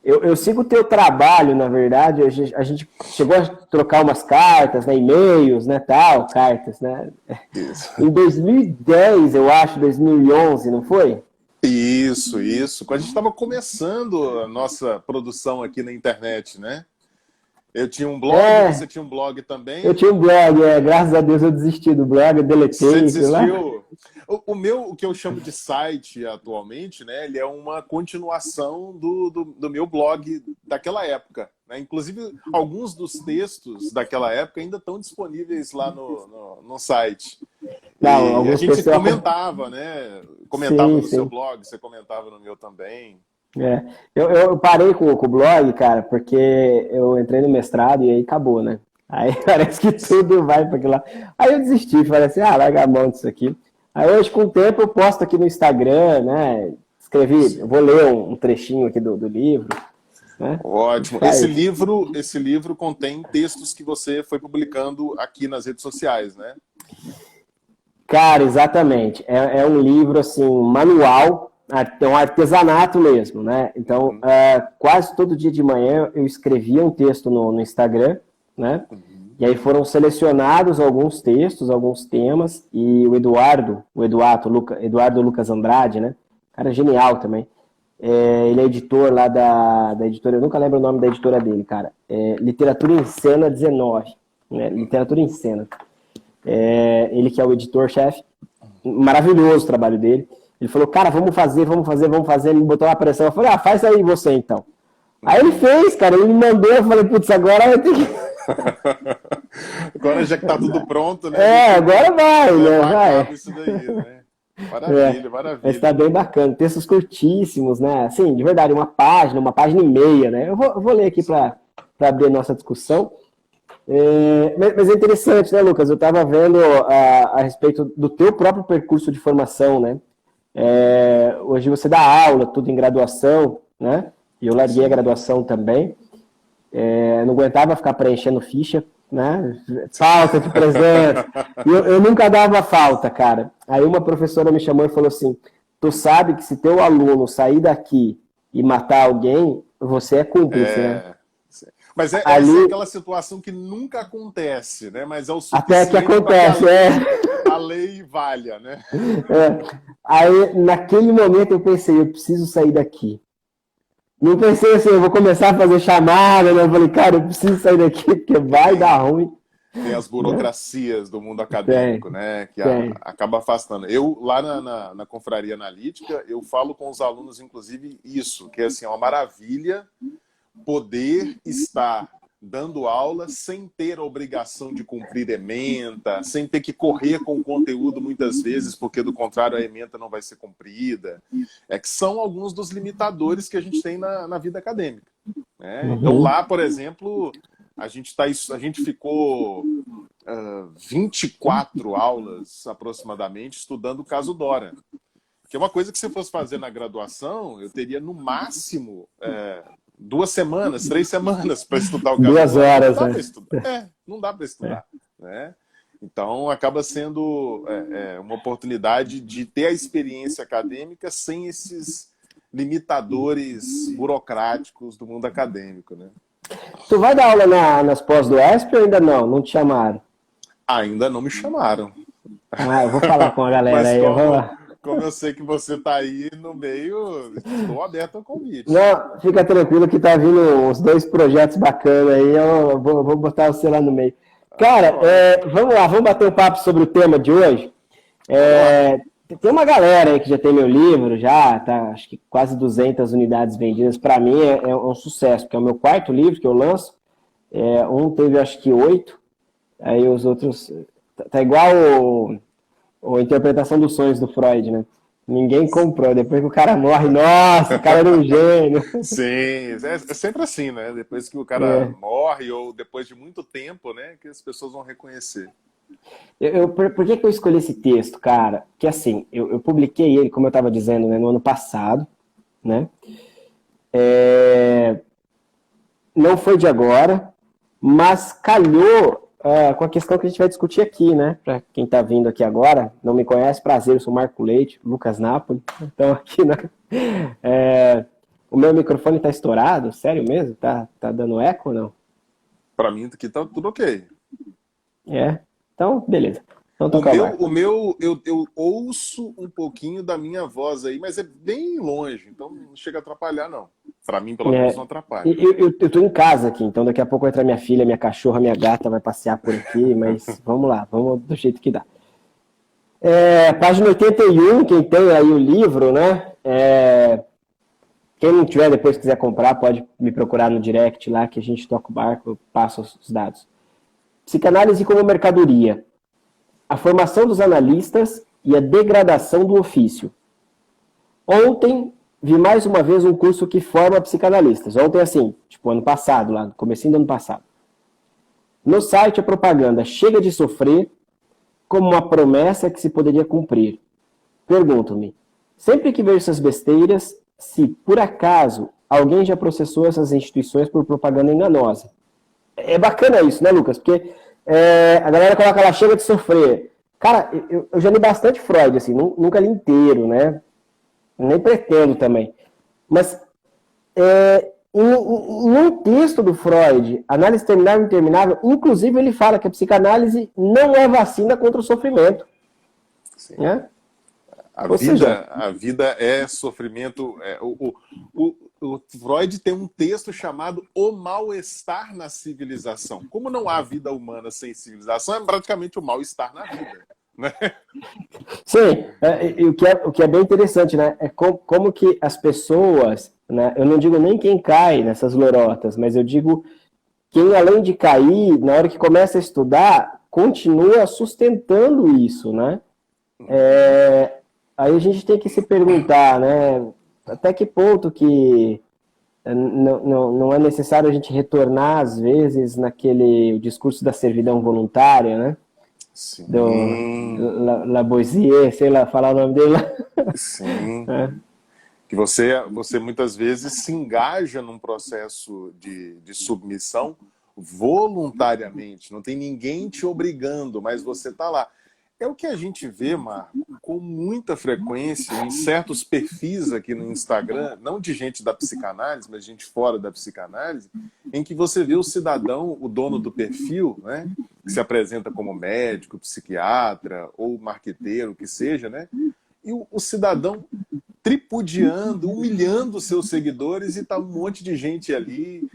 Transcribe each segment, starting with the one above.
Eu sigo o teu trabalho, na verdade, a gente chegou a trocar umas cartas, né, e-mails, né, tal, cartas, né? Isso. Em 2010, eu acho, 2011, não foi? Isso. Quando a gente estava começando a nossa produção aqui na internet, né? Eu tinha um blog, você tinha um blog também. Eu tinha um blog, graças a Deus eu desisti do blog, eu deletei. Você desistiu? O que eu chamo de site atualmente, né? Ele é uma continuação do meu blog daquela época. Né? Inclusive, alguns dos textos daquela época ainda estão disponíveis lá no site. Não, e a gente pessoas... comentava, né? Comentava no sim. seu blog, você comentava no meu também. Eu parei com o blog, cara, porque eu entrei no mestrado e aí acabou, né? Aí parece que tudo vai para aquilo lá. Aí eu desisti, falei assim, larga a mão disso aqui. Aí hoje, com o tempo, eu posto aqui no Instagram, né? Escrevi, eu vou ler um trechinho aqui do livro. Né? Ótimo. Esse livro contém textos que você foi publicando aqui nas redes sociais, né? Cara, exatamente. É um livro, assim, manual, é um artesanato mesmo, né? Então, quase todo dia de manhã eu escrevia um texto no Instagram, né? E aí foram selecionados alguns textos, alguns temas, e o Eduardo Lucas Andrade, né? Cara genial também. Ele é editor lá da editora, eu nunca lembro o nome da editora dele, cara. Literatura em Cena 19, né? Literatura em Cena. Ele que é o editor-chefe, maravilhoso o trabalho dele. Ele falou, cara, vamos fazer. Ele me botou uma pressão, eu falei, faz aí você então. Aí ele fez, cara, ele me mandou, eu falei, putz, agora eu tenho que... Agora já que tá tudo pronto, né? Agora vai, né? Vai. Isso daí, né? Maravilha. Mas tá bem bacana, textos curtíssimos, né? Assim, de verdade, uma página e meia, né? Eu vou ler aqui para abrir a nossa discussão. Mas é interessante, né, Lucas? Eu estava vendo a respeito do teu próprio percurso de formação, né? Hoje você dá aula, tudo em graduação, né? E eu larguei a graduação também. Não aguentava ficar preenchendo ficha, né? Falta de presença. Eu nunca dava falta, cara. Aí uma professora me chamou e falou assim, tu sabe que se teu aluno sair daqui e matar alguém, você é cúmplice, né? Mas essa é aquela situação que nunca acontece, né? Mas é o suficiente até que acontece, a lei valha, né? Aí, naquele momento, eu pensei, eu preciso sair daqui. Não pensei assim, eu vou começar a fazer chamada, né? Eu falei, cara, eu preciso sair daqui, porque vai dar ruim. Tem as burocracias do mundo acadêmico, né? Que acaba afastando. Eu, lá na Confraria Analítica, eu falo com os alunos, inclusive, isso, que é assim, uma maravilha poder estar dando aula sem ter a obrigação de cumprir ementa, sem ter que correr com o conteúdo muitas vezes, porque do contrário a ementa não vai ser cumprida. Que são alguns dos limitadores que a gente tem na vida acadêmica. Né? Então lá, por exemplo, a gente ficou 24 aulas aproximadamente estudando o caso Dora. Que é uma coisa que se eu fosse fazer na graduação, eu teria no máximo 2 semanas, 3 semanas para estudar o caso. 2 horas, não dá para estudar. Né? Então, acaba sendo uma oportunidade de ter a experiência acadêmica sem esses limitadores burocráticos do mundo acadêmico. Né? Tu vai dar aula nas pós do ESP ou ainda não? Não te chamaram? Ainda não me chamaram. Eu vou falar com a galera aí. Como eu sei que você está aí no meio, estou aberto ao convite. Não, fica tranquilo que tá vindo uns 2 projetos bacanas aí, eu vou botar você lá no meio. Cara, vamos lá, vamos bater um papo sobre o tema de hoje. Tem uma galera aí que já tem meu livro, tá, acho que quase 200 unidades vendidas. Para mim é um sucesso, porque é o meu 4º livro que eu lanço. Um teve acho que 8, aí os outros... Tá igual a interpretação dos sonhos do Freud, né? Ninguém comprou. Depois que o cara morre, nossa, o cara era um gênio. Sim, é sempre assim, né? Depois que o cara morre, ou depois de muito tempo, né? Que as pessoas vão reconhecer. Por que eu escolhi esse texto, cara? Porque assim, eu publiquei ele, como eu estava dizendo, né, no ano passado, né? Não foi de agora, mas calhou com a questão que a gente vai discutir aqui, né? Para quem está vindo aqui agora, não me conhece, prazer, eu sou Marco Leite, Lucas Napoli. Então, aqui, né? O meu microfone tá estourado? Sério mesmo? Tá dando eco ou não? Para mim aqui tá tudo ok. É? Então, beleza. Então, Eu ouço um pouquinho da minha voz aí, mas é bem longe, então não chega a atrapalhar, não. Para mim, pelo menos, não atrapalha. Eu tô em casa aqui, então daqui a pouco vai entrar minha filha, minha cachorra, minha gata vai passear por aqui, mas vamos lá, vamos do jeito que dá. Página 81, quem tem aí o livro, né? Quem não tiver, depois quiser comprar, pode me procurar no direct lá, que a gente toca o barco, eu passo os dados. Psicanálise como mercadoria. A formação dos analistas e a degradação do ofício. Ontem, vi mais uma vez um curso que forma psicanalistas. Ontem, assim, tipo ano passado, lá no comecinho do ano passado. No site, a propaganda chega de sofrer como uma promessa que se poderia cumprir. Pergunto-me, sempre que vejo essas besteiras, se por acaso alguém já processou essas instituições por propaganda enganosa. É bacana isso, né, Lucas? Porque a galera coloca lá, chega de sofrer. Cara, eu já li bastante Freud, assim, nunca li inteiro, né? Nem pretendo também. Mas em um texto do Freud, Análise Terminável e Interminável, inclusive ele fala que a psicanálise não é vacina contra o sofrimento. Sim. Né? A vida é sofrimento. O Freud tem um texto chamado O Mal-Estar na Civilização. Como não há vida humana sem civilização, é praticamente o mal-estar na vida. Né? Sim, o que é bem interessante, né? É como que as pessoas, né? Eu não digo nem quem cai nessas lorotas, mas eu digo quem, além de cair, na hora que começa a estudar, continua sustentando isso, né? Aí a gente tem que se perguntar, né? Até que ponto que não é necessário a gente retornar, às vezes, naquele discurso da servidão voluntária, né? Sim. Do Lavoisier, sei lá, falar o nome dele lá. Sim. Que você muitas vezes se engaja num processo de submissão voluntariamente, não tem ninguém te obrigando, mas você está lá. É o que a gente vê, Marco, com muita frequência em certos perfis aqui no Instagram, não de gente da psicanálise, mas gente fora da psicanálise, em que você vê o cidadão, o dono do perfil, né, que se apresenta como médico, psiquiatra ou marqueteiro, que seja, né, e o cidadão tripudiando, humilhando seus seguidores, e tá um monte de gente ali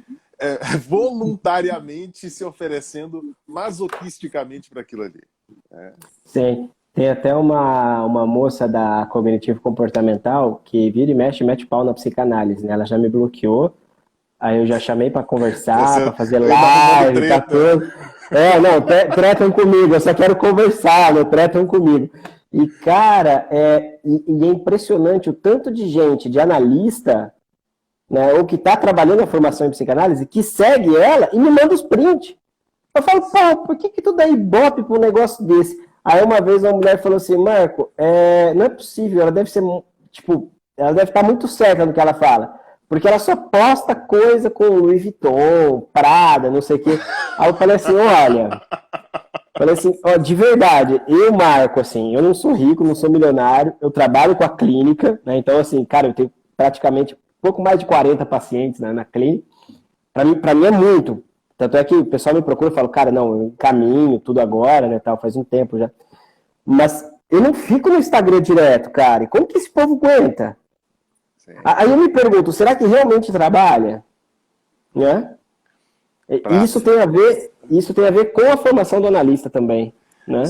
voluntariamente se oferecendo masoquisticamente para aquilo ali. Sim, tem até uma moça da Cognitivo Comportamental que vira e mexe, mete pau na psicanálise, né? Ela já me bloqueou, aí eu já chamei para conversar, para fazer live, tá tudo. Não, tretam comigo, eu só quero conversar, não tretam comigo. E, cara, e é impressionante o tanto de gente, de analista, né, ou que está trabalhando a formação em psicanálise, que segue ela e me manda os prints. Eu falo, pô, por que tu dá ibope para um negócio desse? Aí uma vez uma mulher falou assim, Marco, não é possível, ela deve ser, tipo, ela deve estar muito certa no que ela fala, porque ela só posta coisa com Louis Vuitton, Prada, não sei o quê. Aí eu falei assim, olha, ó, de verdade, eu, Marco, assim, eu não sou rico, não sou milionário, eu trabalho com a clínica, né, então assim, cara, eu tenho praticamente pouco mais de 40 pacientes, né, na clínica, pra mim é muito. Tanto é que o pessoal me procura e fala, cara, não, eu encaminho tudo agora, né, tal, faz um tempo já. Mas eu não fico no Instagram direto, cara. E como que esse povo aguenta? Sim. Aí eu me pergunto, será que realmente trabalha? Né? Isso tem a ver com a formação do analista também. Né?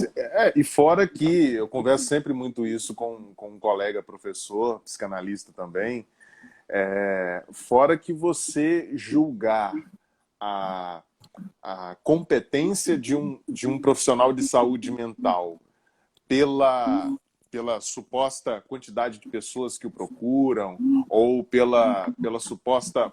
E fora que eu converso sempre muito isso com um colega professor, psicanalista também, fora que você julgar a competência de um profissional de saúde mental pela suposta quantidade de pessoas que o procuram ou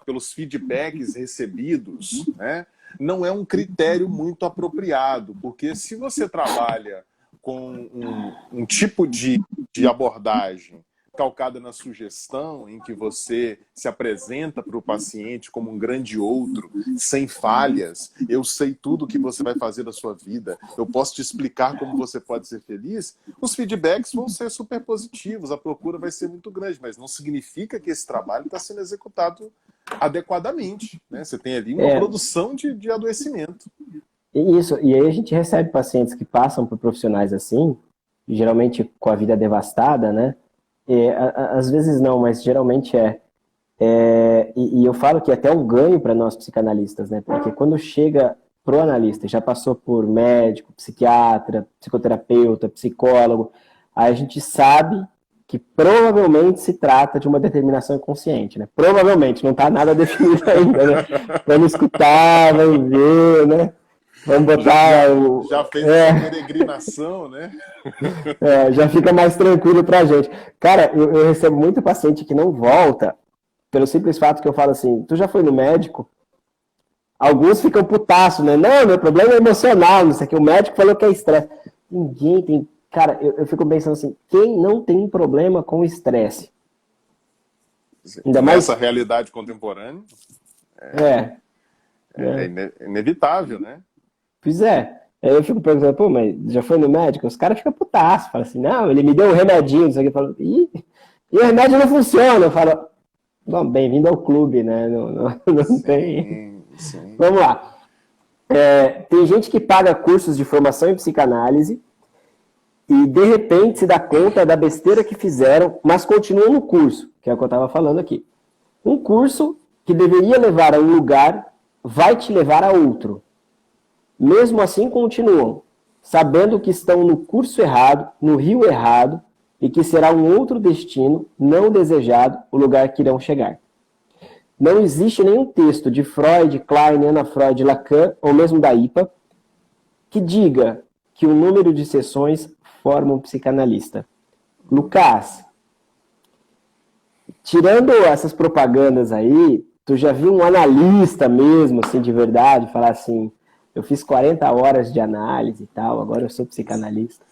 pelos feedbacks recebidos, né? Não é um critério muito apropriado, porque se você trabalha com um tipo de abordagem calcada na sugestão, em que você se apresenta para o paciente como um grande outro, sem falhas, eu sei tudo o que você vai fazer da sua vida, eu posso te explicar como você pode ser feliz, os feedbacks vão ser super positivos, a procura vai ser muito grande, mas não significa que esse trabalho está sendo executado adequadamente, né? Você tem ali uma produção de adoecimento. Isso, e aí a gente recebe pacientes que passam por profissionais assim, geralmente com a vida devastada, né? Às vezes não, mas geralmente e eu falo que é até um ganho para nós psicanalistas, né? Porque quando chega pro analista, já passou por médico, psiquiatra, psicoterapeuta, psicólogo, aí a gente sabe que provavelmente se trata de uma determinação inconsciente, né? Provavelmente, não está nada definido ainda, né? Vamos escutar, vamos ver, né? Vamos botar já fez essa peregrinação, né? Já fica mais tranquilo pra gente. Cara, eu recebo muito paciente que não volta pelo simples fato que eu falo assim, tu já foi no médico? Alguns ficam putaço, né? Não, meu problema é emocional, não sei o que. O médico falou que é estresse. Ninguém tem... Cara, eu fico pensando assim, quem não tem problema com estresse? Ainda mais essa realidade contemporânea é inevitável, né? Pois é. Aí eu fico perguntando, pô, mas já foi no médico? Os caras ficam putaço, falam assim, não, ele me deu um remedinho, isso aqui. Eu falo, e o remédio não funciona. Eu falo, bom, bem-vindo ao clube, né? Não tem... Sim. Vamos lá. Tem gente que paga cursos de formação em psicanálise e, de repente, se dá conta da besteira que fizeram, mas continua no curso, que é o que eu estava falando aqui. Um curso que deveria levar a um lugar vai te levar a outro. Mesmo assim, continuam, sabendo que estão no curso errado, no rio errado, e que será um outro destino, não desejado, o lugar que irão chegar. Não existe nenhum texto de Freud, Klein, Ana Freud, Lacan, ou mesmo da IPA, que diga que o número de sessões forma um psicanalista. Lucas, tirando essas propagandas aí, tu já viu um analista mesmo, assim, de verdade, falar assim, eu fiz 40 horas de análise e tal, agora eu sou psicanalista?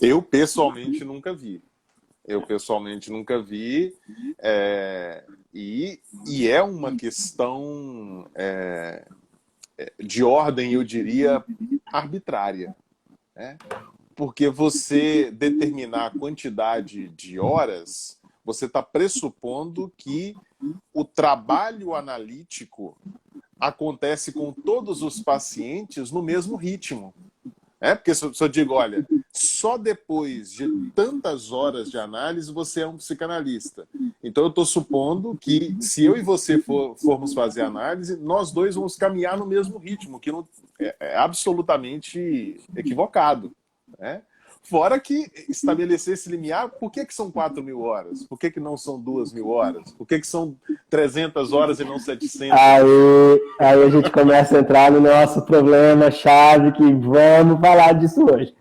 Eu pessoalmente nunca vi. E é uma questão de ordem, eu diria, arbitrária, né? Porque você determinar a quantidade de horas, você está pressupondo que o trabalho analítico acontece com todos os pacientes no mesmo ritmo. Porque se eu digo, olha, só depois de tantas horas de análise você é um psicanalista. Então eu estou supondo que se eu e você formos fazer análise, nós dois vamos caminhar no mesmo ritmo, que não, é absolutamente equivocado, né? Fora que estabelecer esse limiar, por que são 4.000 horas? Por que não são 2.000 horas? Por que são 300 horas e não 700? Aí a gente começa a entrar no nosso problema-chave, que vamos falar disso hoje.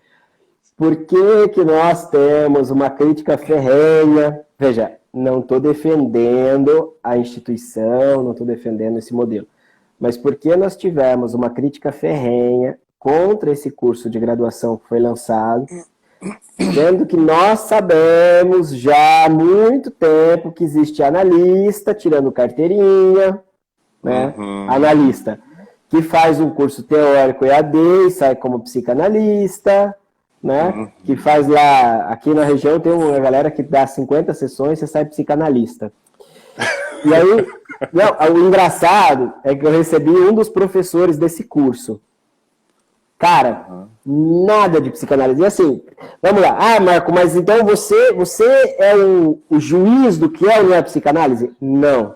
Por que nós temos uma crítica ferrenha? Veja, não estou defendendo a instituição, não estou defendendo esse modelo. Mas por que nós tivemos uma crítica ferrenha contra esse curso de graduação que foi lançado, sendo que nós sabemos já há muito tempo que existe analista tirando carteirinha, né? Analista que faz um curso teórico EAD e sai como psicanalista, né? Que faz lá, aqui na região tem uma galera que dá 50 sessões e você sai psicanalista. E aí, o engraçado é que eu recebi um dos professores desse curso. Cara, nada de psicanálise. E assim, vamos lá. Ah, Marco, mas então você é o juiz do que é ou não é psicanálise? Não.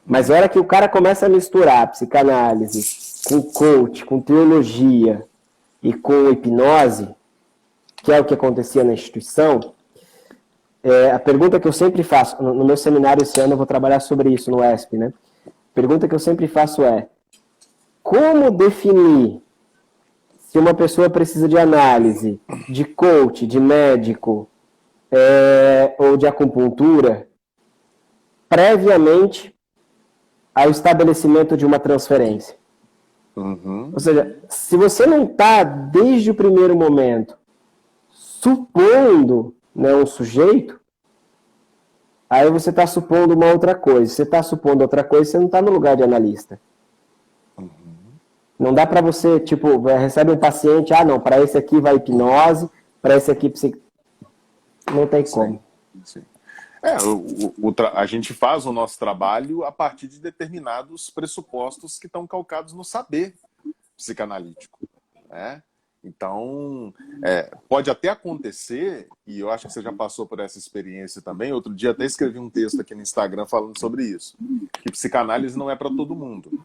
Mas a hora que o cara começa a misturar psicanálise com coach, com teologia e com hipnose, que é o que acontecia na instituição, a pergunta que eu sempre faço, no meu seminário esse ano eu vou trabalhar sobre isso no ESP, né? A pergunta que eu sempre faço é: como definir se uma pessoa precisa de análise, de coach, de médico ou de acupuntura previamente ao estabelecimento de uma transferência? Ou seja, se você não está desde o primeiro momento supondo não um sujeito, aí você está supondo uma outra coisa. Se você está supondo outra coisa, você não está no lugar de analista. Não dá para você, tipo, recebe um paciente, não, para esse aqui vai hipnose, para esse aqui não tem como. Sim. A gente faz o nosso trabalho a partir de determinados pressupostos que estão calcados no saber psicanalítico, né? Então, pode até acontecer, e eu acho que você já passou por essa experiência também, outro dia até escrevi um texto aqui no Instagram falando sobre isso, que psicanálise não é para todo mundo.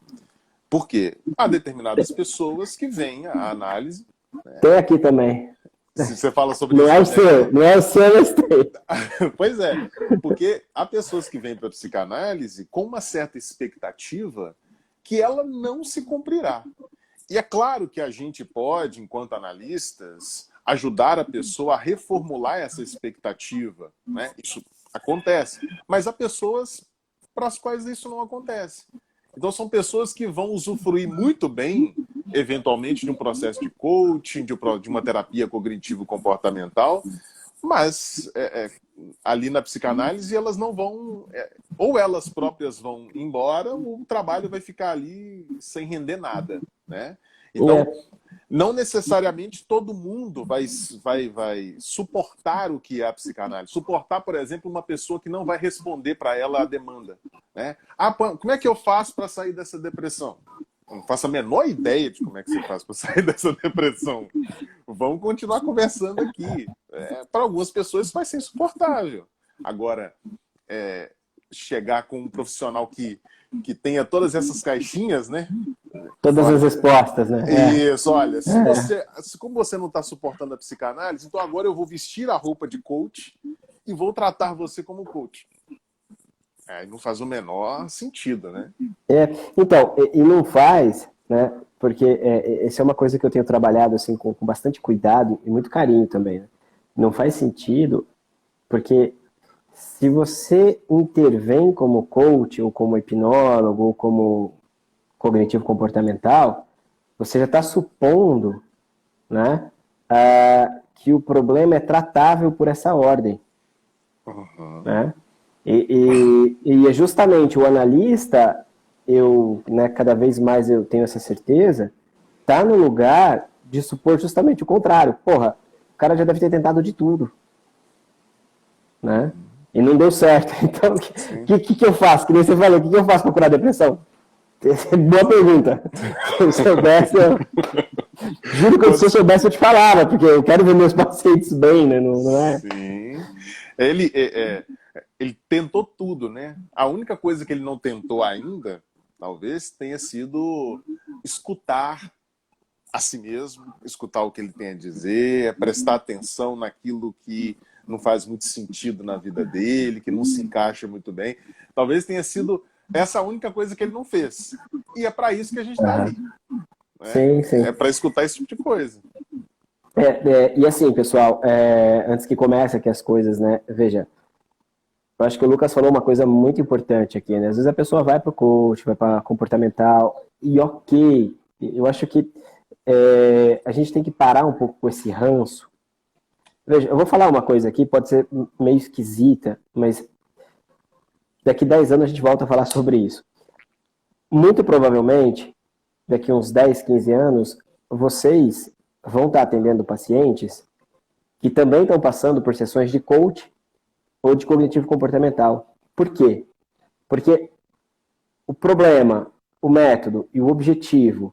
Por quê? Há determinadas pessoas que veem a análise... Né? Tem aqui também. Se você fala sobre não isso... Não é o seu, mas tem. Pois é, porque há pessoas que vêm para a psicanálise com uma certa expectativa que ela não se cumprirá. E é claro que a gente pode, enquanto analistas, ajudar a pessoa a reformular essa expectativa, né? Isso acontece. Mas há pessoas para as quais isso não acontece. Então são pessoas que vão usufruir muito bem, eventualmente, de um processo de coaching, de uma terapia cognitivo-comportamental, mas ali na psicanálise elas não vão... ou elas próprias vão embora, ou o trabalho vai ficar ali sem render nada, né? Então, não necessariamente todo mundo vai suportar o que é a psicanálise. Suportar, por exemplo, uma pessoa que não vai responder para ela a demanda, né? Como é que eu faço para sair dessa depressão? Não faço a menor ideia de como é que você faz para sair dessa depressão. Vamos continuar conversando aqui. Para algumas pessoas isso vai ser insuportável. Agora, chegar com um profissional que tenha todas essas caixinhas, né? Todas as respostas, né? Isso, olha, como você não está suportando a psicanálise, então agora eu vou vestir a roupa de coach e vou tratar você como coach. Não faz o menor sentido, né? Então, e não faz, né? Porque essa é uma coisa que eu tenho trabalhado assim, com bastante cuidado e muito carinho também, né? Não faz sentido, porque se você intervém como coach, ou como hipnólogo, ou como cognitivo comportamental, você já está supondo, né, que o problema é tratável por essa ordem. Né? E é justamente o analista, né, cada vez mais eu tenho essa certeza, está no lugar de supor justamente o contrário. Porra, o cara já deve ter tentado de tudo. Né? E não deu certo. Então, o que eu faço? Que nem você falou, o que eu faço para curar a depressão? Boa pergunta. Se eu soubesse, juro que se eu soubesse eu te falava, porque eu quero ver meus pacientes bem, né? Não é? Sim. Ele tentou tudo, né? A única coisa que ele não tentou ainda, talvez, tenha sido escutar a si mesmo, escutar o que ele tem a dizer, prestar atenção naquilo que não faz muito sentido na vida dele, que não se encaixa muito bem. Talvez tenha sido essa a única coisa que ele não fez. E é para isso que a gente está ali. Né? Sim. É para escutar esse tipo de coisa. E assim, pessoal, antes que comece aqui as coisas, né? Veja, eu acho que o Lucas falou uma coisa muito importante aqui, né? Às vezes a pessoa vai para o coach, vai para comportamental, e ok, eu acho que a gente tem que parar um pouco com esse ranço. Veja, eu vou falar uma coisa aqui, pode ser meio esquisita, mas daqui 10 anos a gente volta a falar sobre isso. Muito provavelmente, daqui uns 10, 15 anos, vocês vão estar atendendo pacientes que também estão passando por sessões de coach ou de cognitivo comportamental. Por quê? Porque o problema, o método e o objetivo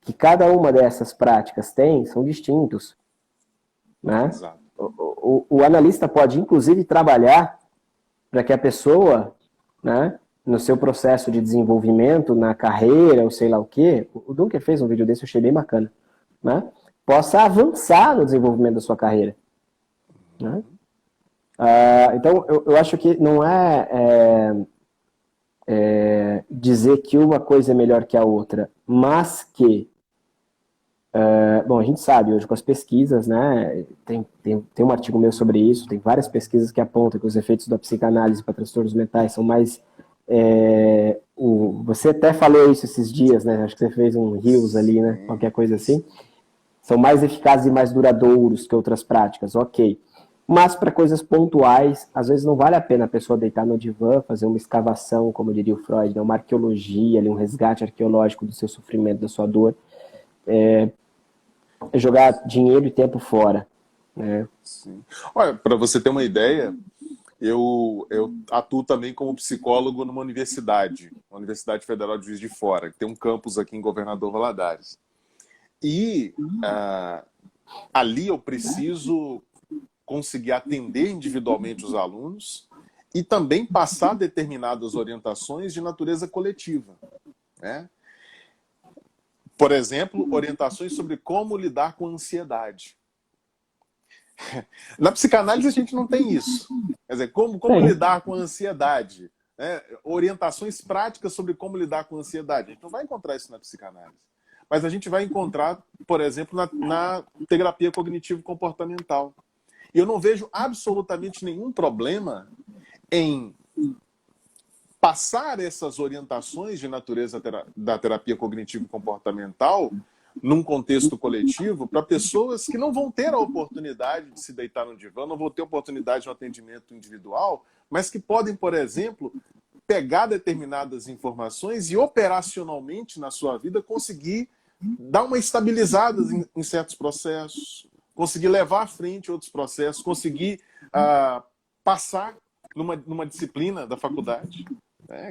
que cada uma dessas práticas tem são distintos. Né? Exato. O analista pode, inclusive, trabalhar para que a pessoa, né, no seu processo de desenvolvimento, na carreira, ou sei lá o quê, o Dunker fez um vídeo desse, eu achei bem bacana, né, possa avançar no desenvolvimento da sua carreira. Né? Então, eu acho que não dizer que uma coisa é melhor que a outra, mas que bom, a gente sabe hoje com as pesquisas, né, tem um artigo meu sobre isso, tem várias pesquisas que apontam que os efeitos da psicanálise para transtornos mentais são mais... você até falou isso esses dias, né, acho que você fez um Reels ali, né, qualquer coisa assim, são mais eficazes e mais duradouros que outras práticas, ok. mas para coisas pontuais, às vezes não vale a pena a pessoa deitar no divã, fazer uma escavação, como diria o Freud, né? Uma arqueologia, um resgate arqueológico do seu sofrimento, da sua dor, jogar dinheiro e tempo fora. Né? Sim. Olha, para você ter uma ideia, eu atuo também como psicólogo numa universidade, a Universidade Federal de Juiz de Fora, que tem um campus aqui em Governador Valadares. E ali eu preciso conseguir atender individualmente os alunos e também passar determinadas orientações de natureza coletiva, né? Por exemplo, orientações sobre como lidar com a ansiedade. Na psicanálise a gente não tem isso. Quer dizer, como lidar com a ansiedade, né? Orientações práticas sobre como lidar com a ansiedade. A gente não vai encontrar isso na psicanálise. Mas a gente vai encontrar, por exemplo, na terapia cognitivo-comportamental. E eu não vejo absolutamente nenhum problema em passar essas orientações de natureza da terapia cognitivo-comportamental num contexto coletivo para pessoas que não vão ter a oportunidade de se deitar no divã, não vão ter oportunidade de um atendimento individual, mas que podem, por exemplo, pegar determinadas informações e operacionalmente na sua vida conseguir dar uma estabilizada em certos processos, conseguir levar à frente outros processos, conseguir passar numa disciplina da faculdade.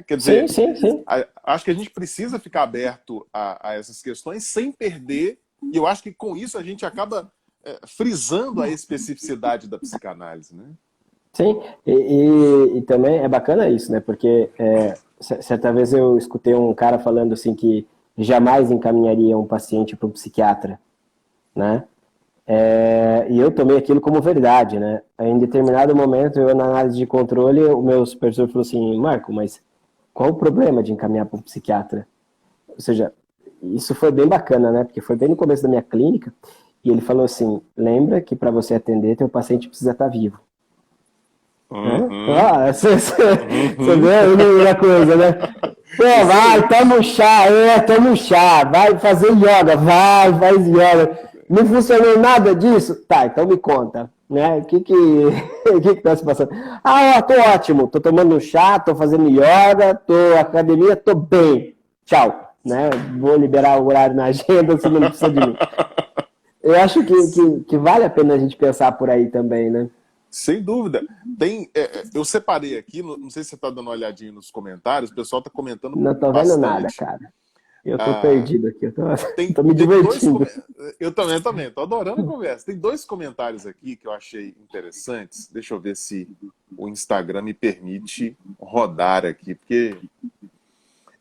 Quer dizer, sim. Acho que a gente precisa ficar aberto a essas questões sem perder, e eu acho que com isso a gente acaba frisando a especificidade da psicanálise, né? Sim, e também é bacana isso, né? Porque certa vez eu escutei um cara falando assim que jamais encaminharia um paciente para um psiquiatra, né? E eu tomei aquilo como verdade, né? Em determinado momento, eu na análise de controle, o meu supervisor falou assim, Marco, mas qual o problema de encaminhar para um psiquiatra? Ou seja, isso foi bem bacana, né? Porque foi bem no começo da minha clínica, e ele falou assim, lembra que para você atender, teu paciente precisa estar vivo. Você vê a coisa, né? Pô, vai, toma um chá, vai fazer yoga, faz yoga. Não funcionou nada disso? Tá, então me conta, né? O que tá se passando? Tô ótimo, tô tomando um chá, tô fazendo yoga, tô na academia, tô bem. Tchau, né? Vou liberar o horário na agenda, você não precisa de mim. Eu acho que vale a pena a gente pensar por aí também, né? Sem dúvida. Eu separei aqui, não sei se você está dando uma olhadinha nos comentários, o pessoal está comentando bastante. Não tô vendo nada, cara. Eu tô perdido aqui, tô me divertindo. Eu também, tô adorando a conversa. Tem 2 comentários aqui que eu achei interessantes. Deixa eu ver se o Instagram me permite rodar aqui, porque...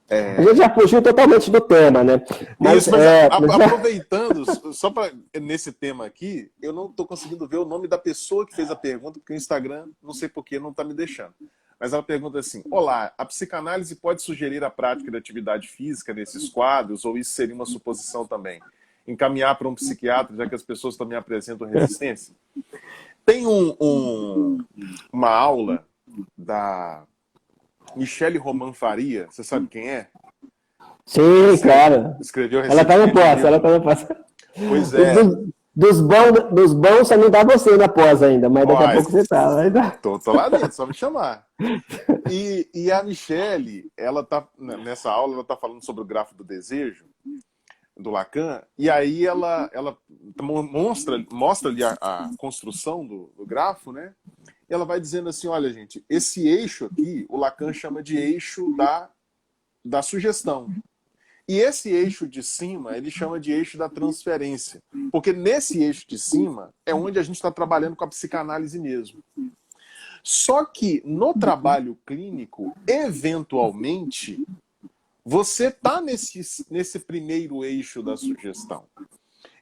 A gente já fugiu totalmente do tema, né? Mas aproveitando, só para nesse tema aqui, eu não estou conseguindo ver o nome da pessoa que fez a pergunta, porque o Instagram, não sei porquê, não está me deixando. Mas ela pergunta assim, olá, a psicanálise pode sugerir a prática de atividade física nesses quadros, ou isso seria uma suposição também? Encaminhar para um psiquiatra, já que as pessoas também apresentam resistência? Tem uma aula da Michele Roman Faria, você sabe quem é? Sim, claro. Escreveu ela tá no pós. Pois é. Dos bons só não dá você na pós ainda, mas daqui a pouco você tá. Tô lá dentro, só me chamar. E a Michele, ela tá, nessa aula, ela tá falando sobre o grafo do desejo, do Lacan, e aí ela mostra ali a construção do grafo, né? E ela vai dizendo assim, olha, gente, esse eixo aqui, o Lacan chama de eixo da sugestão. E esse eixo de cima, ele chama de eixo da transferência. Porque nesse eixo de cima é onde a gente está trabalhando com a psicanálise mesmo. Só que no trabalho clínico, eventualmente, você está nesse primeiro eixo da sugestão.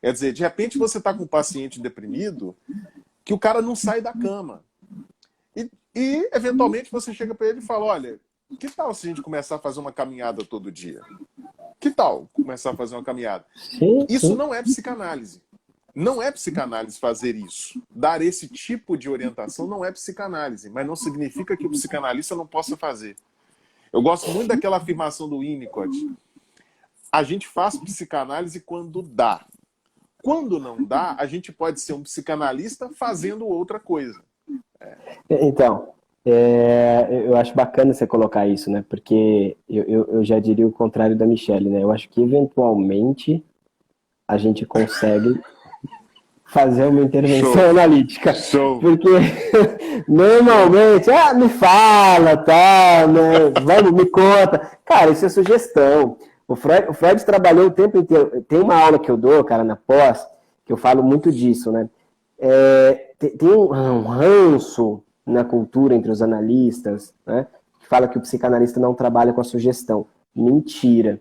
Quer dizer, de repente você está com um paciente deprimido que o cara não sai da cama. E eventualmente você chega para ele e fala, olha, que tal se a gente começar a fazer uma caminhada todo dia? Que tal começar a fazer uma caminhada? Isso não é psicanálise. Não é psicanálise fazer isso. Dar esse tipo de orientação não é psicanálise, mas não significa que o psicanalista não possa fazer. Eu gosto muito daquela afirmação do Winnicott. A gente faz psicanálise quando dá. Quando não dá, a gente pode ser um psicanalista fazendo outra coisa. Então, eu acho bacana você colocar isso, né? Porque eu já diria o contrário da Michelle, né? Eu acho que eventualmente a gente consegue fazer uma intervenção analítica. Porque normalmente, me fala, tá, né? Vamos, me conta. Cara, isso é sugestão. O Freud trabalhou o tempo inteiro. Tem uma aula que eu dou, cara, na pós, que eu falo muito disso, né? Tem um ranço na cultura entre os analistas, né? Que fala que o psicanalista não trabalha com a sugestão. Mentira.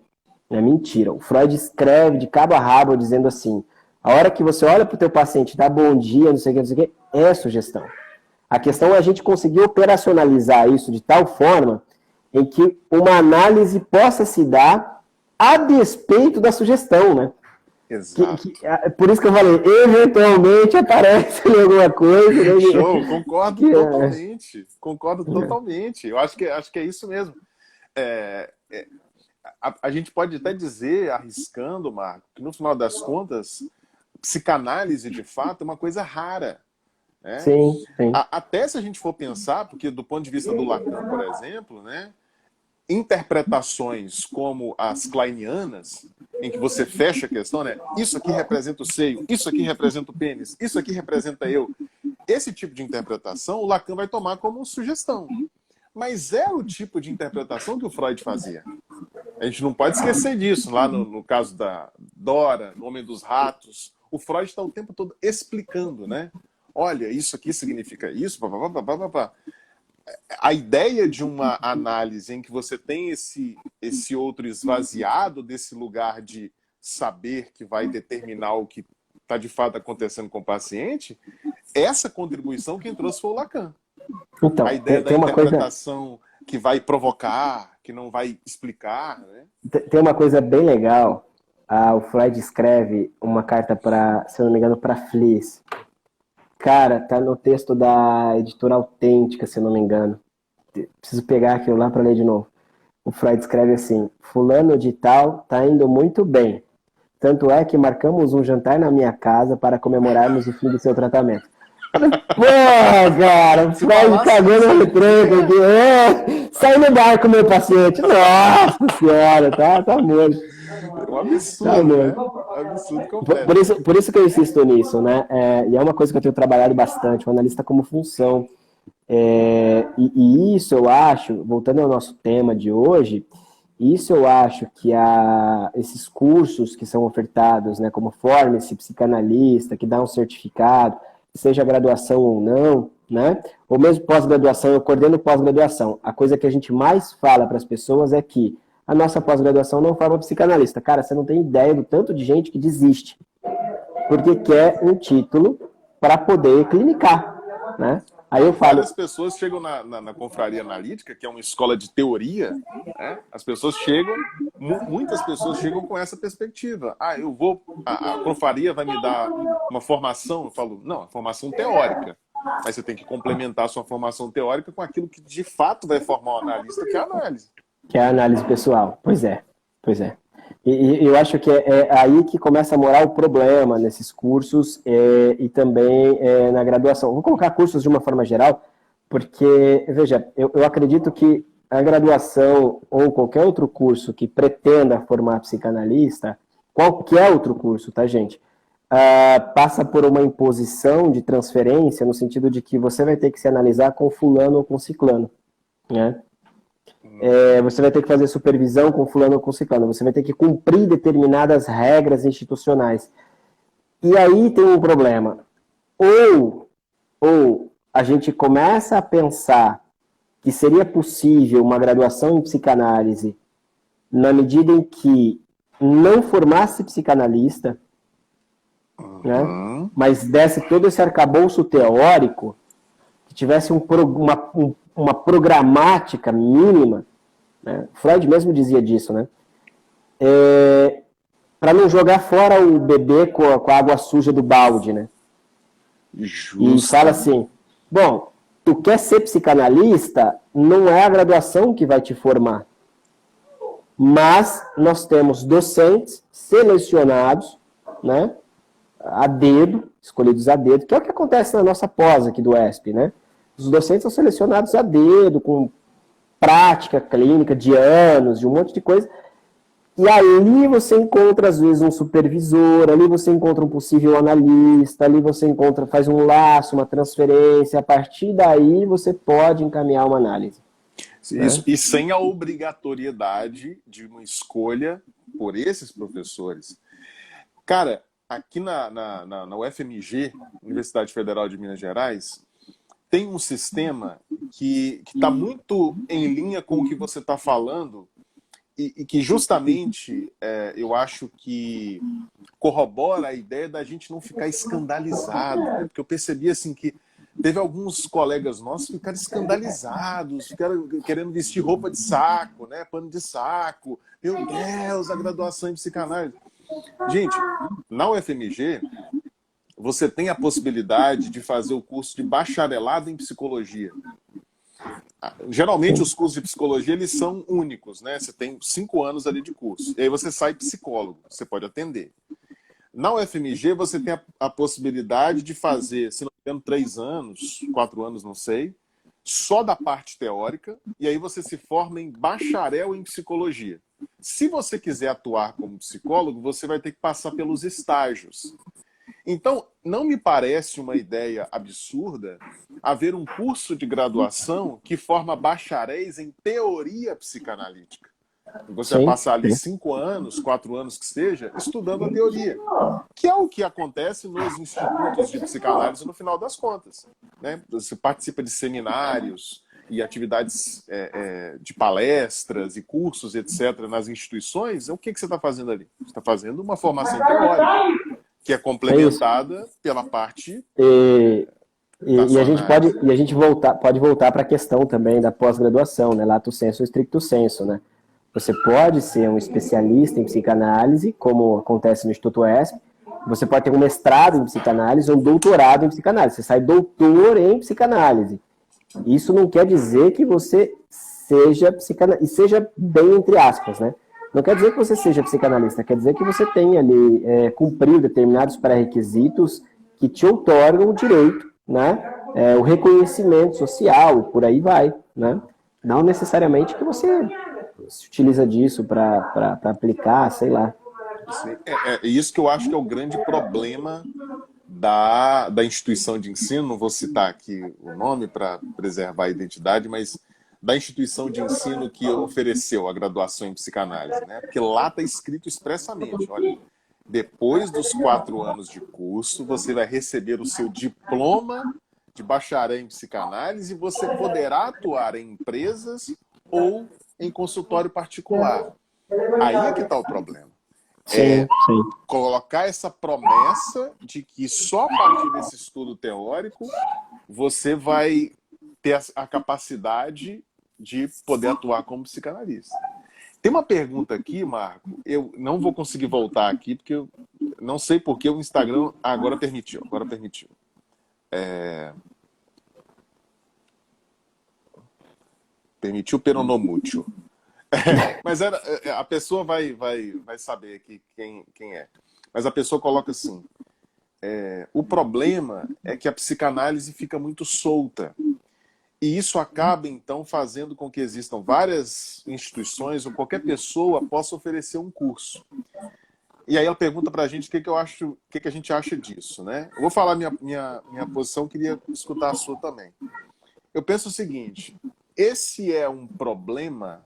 É mentira. O Freud escreve de cabo a rabo dizendo assim: a hora que você olha para o teu paciente, dá bom dia, não sei o que, é sugestão. A questão é a gente conseguir operacionalizar isso de tal forma em que uma análise possa se dar a despeito da sugestão, né? Exato. Por isso que eu falei, eventualmente aparece alguma coisa. Né? Show, concordo totalmente. Concordo totalmente. Eu acho que é isso mesmo. A gente pode até dizer, arriscando, Marco, que no final das contas, psicanálise, de fato, é uma coisa rara. Né? Sim, sim. Até se a gente for pensar, porque do ponto de vista do Lacan, por exemplo, né, interpretações como as kleinianas, em que você fecha a questão, né, isso aqui representa o seio, isso aqui representa o pênis, isso aqui representa eu. Esse tipo de interpretação o Lacan vai tomar como sugestão. Mas é o tipo de interpretação que o Freud fazia. A gente não pode esquecer disso. Lá no caso da Dora, no Homem dos Ratos, o Freud está o tempo todo explicando, né? Olha, isso aqui significa isso, papapá. A ideia de uma análise em que você tem esse outro esvaziado desse lugar de saber que vai determinar o que está de fato acontecendo com o paciente, essa contribuição quem trouxe foi o Lacan. Então, a ideia da interpretação que vai provocar, que não vai explicar. Né? Tem uma coisa bem legal. O Freud escreve uma carta para, se eu não me engano, para Fliess. Cara, tá no texto da editora Autêntica, se eu não me engano. Preciso pegar aquilo lá para ler de novo. O Freud escreve assim: fulano de tal tá indo muito bem. Tanto é que marcamos um jantar na minha casa para comemorarmos o fim do seu tratamento. Pô, cara, o Freud cagando no tranco aqui. Sai no barco, meu paciente. Nossa senhora, tá morto. É um absurdo, né? Um absurdo completo. Por isso que eu insisto nisso, né? E é uma coisa que eu tenho trabalhado bastante, o analista como função. E isso eu acho, voltando ao nosso tema de hoje, isso eu acho que esses cursos que são ofertados, né, como forme-se psicanalista, que dá um certificado, seja graduação ou não, né? Ou mesmo pós-graduação, eu coordeno pós-graduação. A coisa que a gente mais fala para as pessoas é que a nossa pós-graduação não forma psicanalista. Cara, você não tem ideia do tanto de gente que desiste porque quer um título para poder clinicar, né? Aí eu falo... Várias pessoas chegam na confraria analítica, que é uma escola de teoria, né? As pessoas chegam, muitas pessoas chegam com essa perspectiva. A confraria vai me dar uma formação? Eu falo, não, a formação teórica. Mas você tem que complementar a sua formação teórica com aquilo que de fato vai formar o analista, que é a análise. Que é a análise pessoal. Pois é. E eu acho que é aí que começa a morar o problema nesses cursos e também na graduação. Vou colocar cursos de uma forma geral, porque, veja, eu acredito que a graduação ou qualquer outro curso que pretenda formar psicanalista, qualquer outro curso, tá, gente? Passa por uma imposição de transferência no sentido de que você vai ter que se analisar com fulano ou com ciclano, né? Você vai ter que fazer supervisão com fulano ou com ciclano, você vai ter que cumprir determinadas regras institucionais. E aí tem um problema. Ou a gente começa a pensar que seria possível uma graduação em psicanálise na medida em que não formasse psicanalista, né, mas desse todo esse arcabouço teórico, que tivesse uma programática mínima, né? Freud mesmo dizia disso, né? Para não jogar fora o bebê com a água suja do balde, né? Justo. E fala assim, bom, tu quer ser psicanalista, não é a graduação que vai te formar, mas nós temos docentes selecionados, né, a dedo, escolhidos a dedo, que é o que acontece na nossa pós aqui do ESP, né? Os docentes são selecionados a dedo, com prática clínica de anos, de um monte de coisa. E ali você encontra, às vezes, um supervisor, ali você encontra um possível analista, ali você encontra, faz um laço, uma transferência, a partir daí você pode encaminhar uma análise. Isso, né? E sem a obrigatoriedade de uma escolha por esses professores. Cara, aqui na UFMG, Universidade Federal de Minas Gerais, tem um sistema que está muito em linha com o que você está falando, e que justamente eu acho que corrobora a ideia da gente não ficar escandalizado, né? Porque eu percebi assim que teve alguns colegas nossos que ficaram escandalizados, ficaram querendo vestir roupa de saco, né? Pano de saco. Meu Deus, a graduação em psicanálise. Gente, na UFMG, você tem a possibilidade de fazer o curso de bacharelado em psicologia. Geralmente os cursos de psicologia eles são únicos, né? Você tem 5 anos ali de curso. E aí você sai psicólogo, você pode atender. Na UFMG você tem a possibilidade de fazer, se não me engano, 3 anos, 4 anos, não sei, só da parte teórica, e aí você se forma em bacharel em psicologia. Se você quiser atuar como psicólogo, você vai ter que passar pelos estágios. Então, não me parece uma ideia absurda haver um curso de graduação que forma bacharéis em teoria psicanalítica. Você vai passar ali 5 anos, 4 anos que seja, estudando a teoria. Que é o que acontece nos institutos de psicanálise no final das contas, né? Você participa de seminários e atividades de palestras e cursos, etc., nas instituições. O que você está fazendo ali? Você está fazendo uma formação teórica, que é complementada pela parte e a gente pode voltar para a questão também da pós-graduação, né? Lato sensu, stricto sensu, né? Você pode ser um especialista em psicanálise, como acontece no Instituto ESP. Você pode ter um mestrado em psicanálise ou um doutorado em psicanálise. Você sai doutor em psicanálise. Isso não quer dizer que você seja psicanalista, e seja bem entre aspas, né? Não quer dizer que você seja psicanalista, quer dizer que você tenha ali cumprido determinados pré-requisitos que te otorgam o direito, né? O reconhecimento social, por aí vai, né? Não necessariamente que você se utiliza disso para aplicar, sei lá. É isso que eu acho que é o grande problema da instituição de ensino. Não vou citar aqui o nome para preservar a identidade, mas da instituição de ensino que ofereceu a graduação em psicanálise, né? Porque lá está escrito expressamente, olha, depois dos 4 anos de curso, você vai receber o seu diploma de bacharel em psicanálise e você poderá atuar em empresas ou em consultório particular. Aí é que está o problema. Sim. Colocar essa promessa de que só a partir desse estudo teórico você vai ter a capacidade de poder atuar como psicanalista. Tem uma pergunta aqui, Marco, eu não vou conseguir voltar aqui, porque eu não sei porque o Instagram agora permitiu. Permitiu peronomútil. Mas a pessoa vai saber aqui quem é. Mas a pessoa coloca assim, o problema é que a psicanálise fica muito solta. E isso acaba, então, fazendo com que existam várias instituições ou qualquer pessoa possa oferecer um curso. E aí ela pergunta para a gente o que a gente acha disso, né? Eu vou falar minha posição, queria escutar a sua também. Eu penso o seguinte, esse é um problema,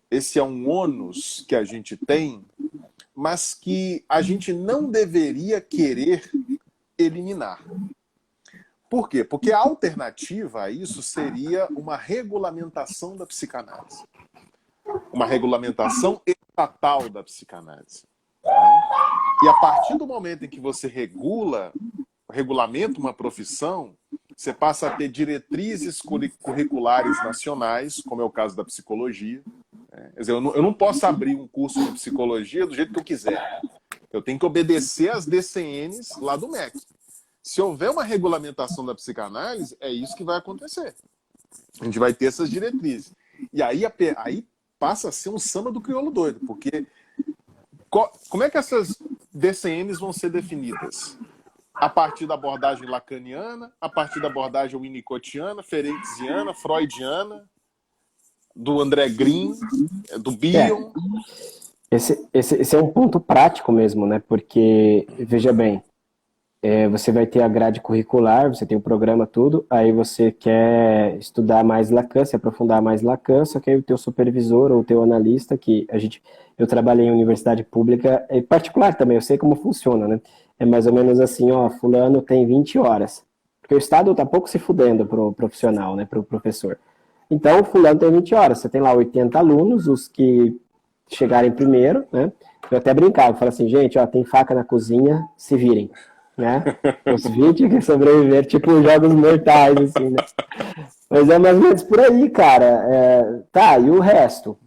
esse é um ônus que a gente tem, mas que a gente não deveria querer eliminar. Por quê? Porque a alternativa a isso seria uma regulamentação da psicanálise. Uma regulamentação estatal da psicanálise. E a partir do momento em que você regulamenta uma profissão, você passa a ter diretrizes curriculares nacionais, como é o caso da psicologia. Quer dizer, eu não posso abrir um curso de psicologia do jeito que eu quiser. Eu tenho que obedecer às DCNs lá do MEC. Se houver uma regulamentação da psicanálise, é isso que vai acontecer. A gente vai ter essas diretrizes. E aí passa a ser um samba do crioulo doido, porque como é que essas DCNs vão ser definidas? a partir da abordagem lacaniana, a partir da abordagem winnicottiana, ferenciana, freudiana, do André Green, do Bion. Esse é um ponto prático mesmo, né? Porque, veja bem, você vai ter a grade curricular, você tem o programa, tudo, aí você quer estudar mais Lacan, se aprofundar mais Lacan, só que aí o teu supervisor ou o teu analista, eu trabalhei em universidade pública, e particular também, eu sei como funciona, né? É mais ou menos assim, ó, fulano tem 20 horas. Porque o Estado tá pouco se fudendo pro profissional, né, pro professor. Então, fulano tem 20 horas, você tem lá 80 alunos, os que chegarem primeiro, né? Eu até brincava, falava assim, gente, ó, tem faca na cozinha, se virem, né? Os 20 que sobreviver, tipo jogos mortais, assim, né? Mas é mais ou menos por aí, cara. Tá, e o resto?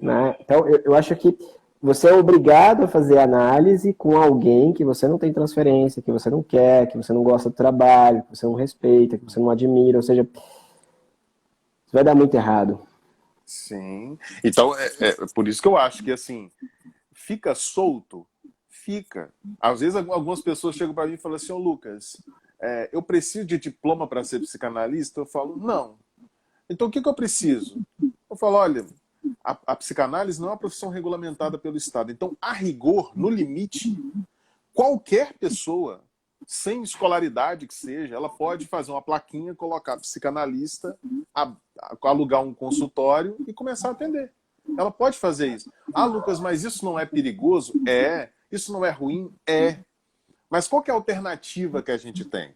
Né? Então, eu acho que você é obrigado a fazer análise com alguém que você não tem transferência, que você não quer, que você não gosta do trabalho, que você não respeita, que você não admira, ou seja, isso vai dar muito errado. Sim. Então, é por isso que eu acho que, assim, fica solto, fica. Às vezes, algumas pessoas chegam para mim e falam assim, ô Lucas, eu preciso de diploma para ser psicanalista? Eu falo, não. Então, o que eu preciso? Eu falo, olha, a psicanálise não é uma profissão regulamentada pelo Estado. Então, a rigor, no limite, qualquer pessoa, sem escolaridade que seja, ela pode fazer uma plaquinha, colocar psicanalista, alugar um consultório e começar a atender. Ela pode fazer isso. Ah, Lucas, mas isso não é perigoso? Isso não é ruim? Mas qual que é a alternativa que a gente tem?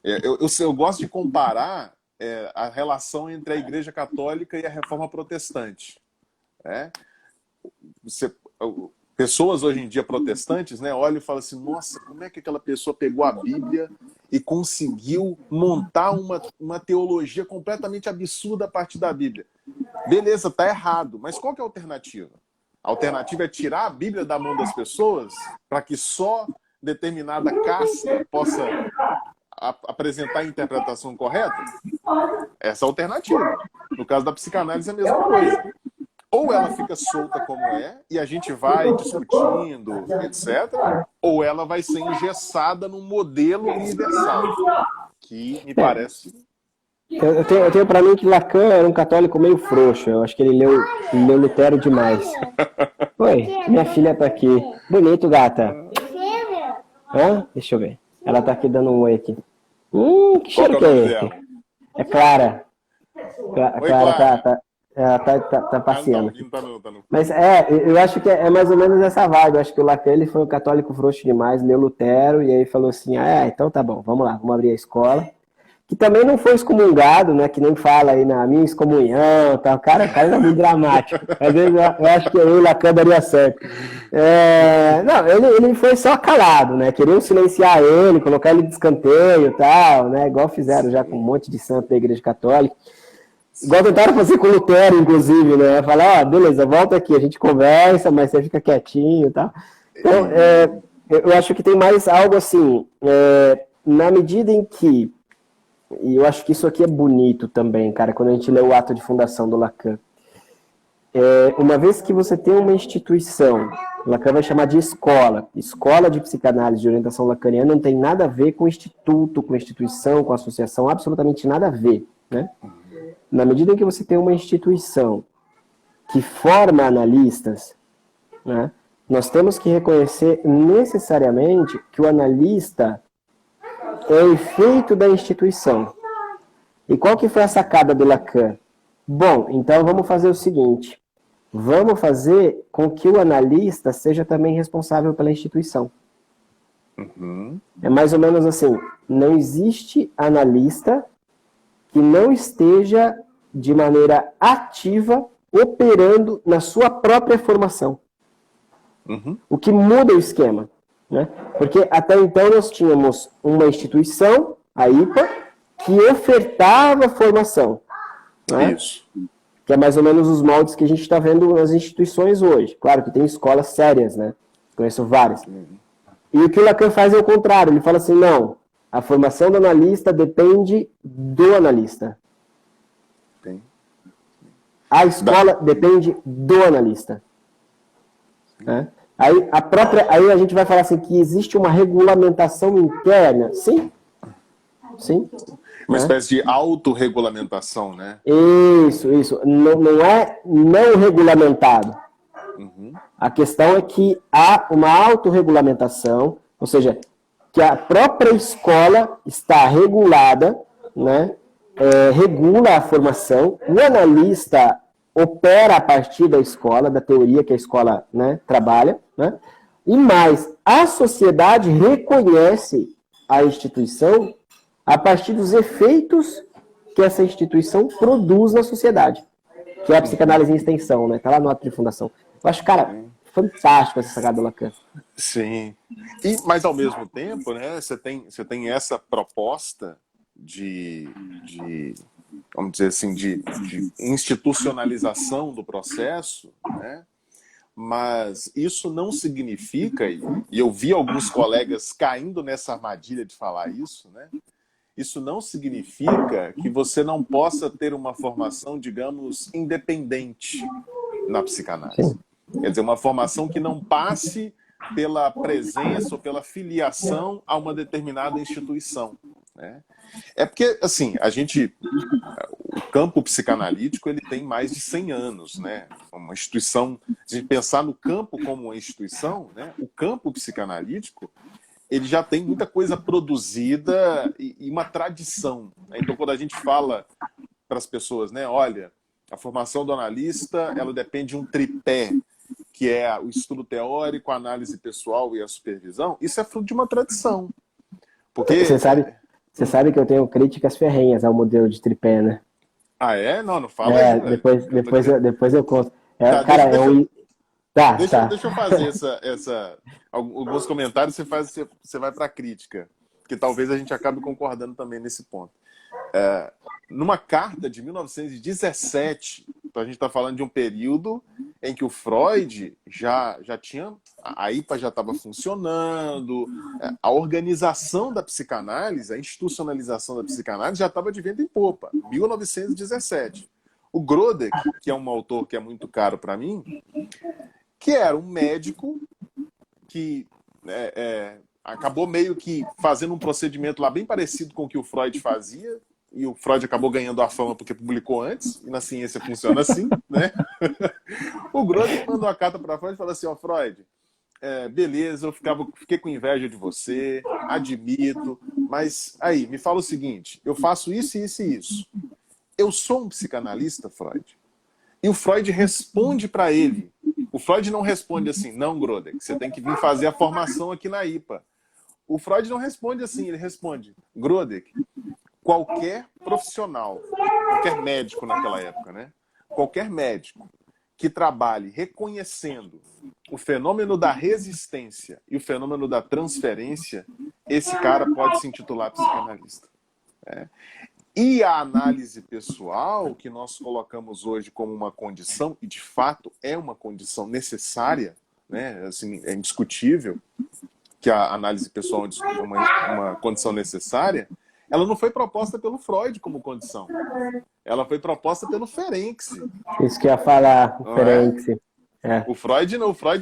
Eu gosto de comparar a relação entre a Igreja Católica e a Reforma Protestante. Pessoas hoje em dia protestantes, né, olham e falam assim, nossa, como é que aquela pessoa pegou a Bíblia e conseguiu montar uma teologia completamente absurda a partir da Bíblia? Beleza, tá errado, mas qual que é a alternativa? A alternativa é tirar a Bíblia da mão das pessoas para que só determinada casta possa apresentar a interpretação correta? Essa é a alternativa. No caso da psicanálise é a mesma coisa. Ou ela fica solta como e a gente vai discutindo, etc. Ou ela vai ser engessada num modelo universal, que me parece... Eu tenho para mim que Lacan era um católico meio frouxo. Eu acho que ele leu Lutero demais. Oi, minha filha tá aqui. Bonito, gata. Deixa eu ver. Ela tá aqui dando um oi aqui. Que cheiro que é esse? É Clara. Clara tá passeando. Mas eu acho que é mais ou menos essa vibe. Eu acho que o Lacan ele foi um católico frouxo demais, leu Lutero e aí falou assim, então tá bom, vamos lá, vamos abrir a escola. Que também não foi excomungado, né? Que nem fala aí na minha excomunhão, tá? O cara é muito dramático. Às vezes eu acho que eu e Lacan daria certo. Não, ele foi só calado, né? Queriam silenciar ele, colocar ele de escanteio e tal, né? Igual fizeram já com um monte de santo da Igreja Católica. Igual tentaram fazer com Lutero, inclusive, né? Falar, beleza, volta aqui, a gente conversa, mas você fica quietinho e tal. Então, eu acho que tem mais algo assim, na medida em que, e eu acho que isso aqui é bonito também, cara, quando a gente lê o ato de fundação do Lacan. Uma vez que você tem uma instituição, Lacan vai chamar de escola de psicanálise de orientação lacaniana, não tem nada a ver com instituto, com instituição, com associação, absolutamente nada a ver, né? Na medida em que você tem uma instituição que forma analistas, né, nós temos que reconhecer necessariamente que o analista é efeito da instituição. E qual que foi a sacada do Lacan? Bom, então vamos fazer o seguinte, vamos fazer com que o analista seja também responsável pela instituição. Uhum. É mais ou menos assim, não existe analista que não esteja de maneira ativa operando na sua própria formação. Uhum. O que muda o esquema, né? Porque até então nós tínhamos uma instituição, a IPA, que ofertava formação. Né? Isso. Que é mais ou menos os moldes que a gente está vendo nas instituições hoje. Claro que tem escolas sérias, né? Conheço várias. E o que o Lacan faz é o contrário. Ele fala assim, não, a formação do analista depende do analista. A escola depende do analista. Né? Aí a gente vai falar assim que existe uma regulamentação interna. Sim. Sim. Uma espécie de autorregulamentação, né? Isso. Não é não regulamentado. Uhum. A questão é que há uma autorregulamentação, ou seja, que a própria escola está regulada, né? Regula a formação, o analista opera a partir da escola, da teoria que a escola, né, trabalha, né? E mais, a sociedade reconhece a instituição a partir dos efeitos que essa instituição produz na sociedade, que é a psicanálise em extensão, né? Tá lá no ato de fundação. Eu acho, cara, fantástico essa sacada do Lacan. Sim. Mas ao mesmo tempo, né, você tem essa proposta de vamos dizer assim, de institucionalização do processo, né? Mas isso não significa, e eu vi alguns colegas caindo nessa armadilha de falar isso, né? Isso não significa que você não possa ter uma formação, digamos, independente na psicanálise. Quer dizer, uma formação que não passe pela presença ou pela filiação a uma determinada instituição, né? É porque, assim, o campo psicanalítico ele tem mais de 100 anos, né? Uma instituição, se a gente pensar no campo como uma instituição, né? O campo psicanalítico ele já tem muita coisa produzida e uma tradição, né? Então, quando a gente fala para as pessoas, né? Olha, a formação do analista ela depende de um tripé, que é o estudo teórico, a análise pessoal e a supervisão. Isso é fruto de uma tradição. Porque Você sabe que eu tenho críticas ferrenhas ao modelo de tripé, né? Ah, é? Não fala aí. Depois eu conto. Deixa eu fazer alguns comentários, você vai para a crítica, que talvez a gente acabe concordando também nesse ponto. Numa carta de 1917, então a gente está falando de um período em que o Freud já tinha, a IPA já estava funcionando, a organização da psicanálise, a institucionalização da psicanálise já estava de vento em popa, 1917. O Grodek, que é um autor que é muito caro para mim, que era um médico que acabou meio que fazendo um procedimento lá bem parecido com o que o Freud fazia, e o Freud acabou ganhando a fama porque publicou antes, e na ciência funciona assim, né? O Grodek mandou a carta para Freud e falou assim, Freud, beleza, eu fiquei com inveja de você, admito, mas aí, me fala o seguinte, eu faço isso, isso e isso. Eu sou um psicanalista, Freud? E o Freud responde para ele. O Freud não responde assim, não, Grodek, você tem que vir fazer a formação aqui na IPA. O Freud não responde assim, ele responde, Grodek, qualquer profissional, qualquer médico naquela época, né? Qualquer médico que trabalhe reconhecendo o fenômeno da resistência e o fenômeno da transferência, esse cara pode se intitular psicanalista. E a análise pessoal, que nós colocamos hoje como uma condição, e de fato é uma condição necessária, né? Assim, é indiscutível que a análise pessoal é uma condição necessária, ela não foi proposta pelo Freud como condição. Ela foi proposta pelo Ferenczi. Isso que eu ia falar, o Ferenczi. O Freud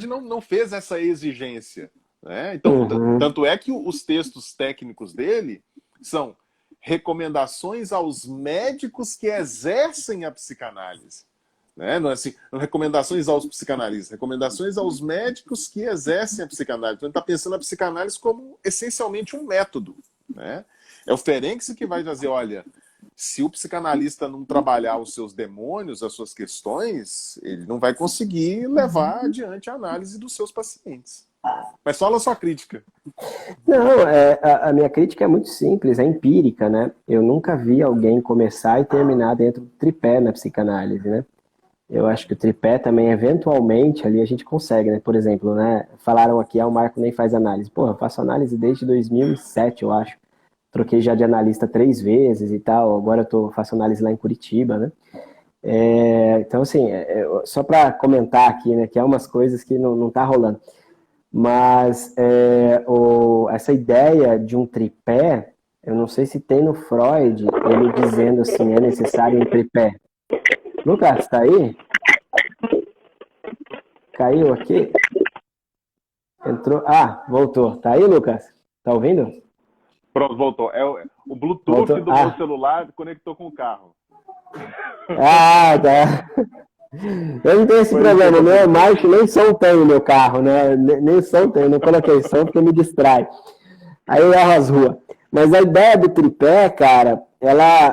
não fez essa exigência, né? Então, tanto é que os textos técnicos dele são recomendações aos médicos que exercem a psicanálise. Né? Não é assim, não recomendações aos psicanalistas, recomendações aos médicos que exercem a psicanálise. Então, ele está pensando a psicanálise como essencialmente um método. Né? É o Ferenczi que vai dizer, olha, se o psicanalista não trabalhar os seus demônios, as suas questões, ele não vai conseguir levar adiante a análise dos seus pacientes. Mas fala a sua crítica. Não, a minha crítica é muito simples, é empírica, né? Eu nunca vi alguém começar e terminar dentro do tripé na psicanálise, né? Eu acho que o tripé também, eventualmente, ali a gente consegue, né? Por exemplo, né? Falaram aqui, o Marco nem faz análise. Porra, eu faço análise desde 2007, eu acho. Troquei já de analista 3 vezes e tal. Agora faço análise lá em Curitiba, né? Então, assim, só para comentar aqui, né? Que é umas coisas que não tá rolando. Mas essa ideia de um tripé, eu não sei se tem no Freud, ele dizendo assim, é necessário um tripé. Lucas, tá aí? Caiu aqui? Entrou. Ah, voltou. Tá aí, Lucas? Tá ouvindo? Pronto, voltou. O Bluetooth do meu celular conectou com o carro. Ah, tá. Eu não tenho esse problema, né? Marcha, nem som tem no meu carro, né? Nem som tem, eu não coloquei som porque me distrai. Aí eu erro as ruas. Mas a ideia do tripé, cara, ela,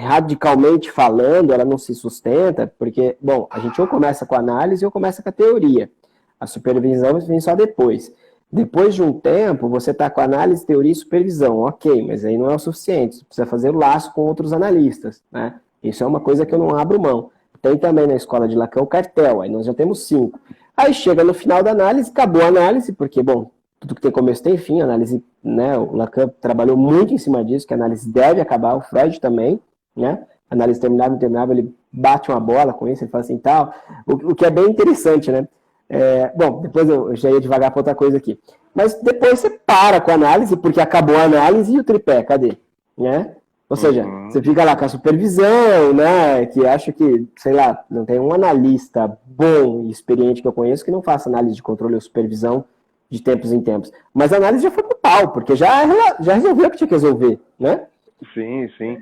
radicalmente falando, ela não se sustenta, porque, bom, a gente ou começa com a análise ou começa com a teoria. A supervisão vem só depois. Depois de um tempo, você está com análise, teoria e supervisão. Ok, mas aí não é o suficiente. Você precisa fazer o laço com outros analistas, né? Isso é uma coisa que eu não abro mão. Tem também na escola de Lacan o cartel, aí nós já temos 5. Aí chega no final da análise, acabou a análise, porque, bom, tudo que tem começo tem fim, a análise, né, o Lacan trabalhou muito em cima disso, que a análise deve acabar, o Freud também, né, a análise terminável, ele bate uma bola com isso, ele fala assim, tal, o que é bem interessante, né. Bom, depois eu já ia devagar para outra coisa aqui. Mas depois você para com a análise, porque acabou a análise e o tripé, cadê? Né? Ou seja, você fica lá com a supervisão, né, que acho que, sei lá, não tem um analista bom e experiente que eu conheço que não faça análise de controle ou supervisão de tempos em tempos. Mas a análise já foi pro pau, porque já resolveu o que tinha que resolver, né? Sim, sim.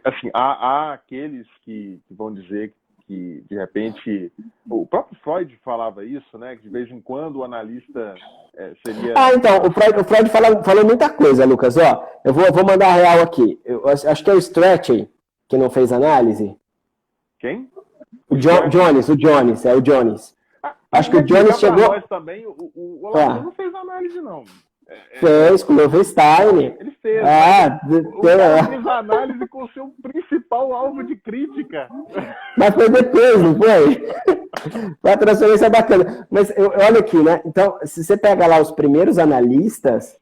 Assim, há aqueles que vão dizer que, de repente, o próprio Freud falava isso, né? Que de vez em quando o analista seria... Então, o Freud falou muita coisa, Lucas. Ó, eu vou mandar a real aqui. Eu acho que é o Strachey que não fez análise. Quem? O Jones. Acho que o Jones chegou... Nós também, o Olavo não fez análise, não. Fez, com o Levenstein. Ele fez. O cara fez análise com o seu principal alvo de crítica. Mas foi depois, não foi? Foi a transferência bacana. Mas olha aqui, né? Então, se você pega lá os primeiros analistas,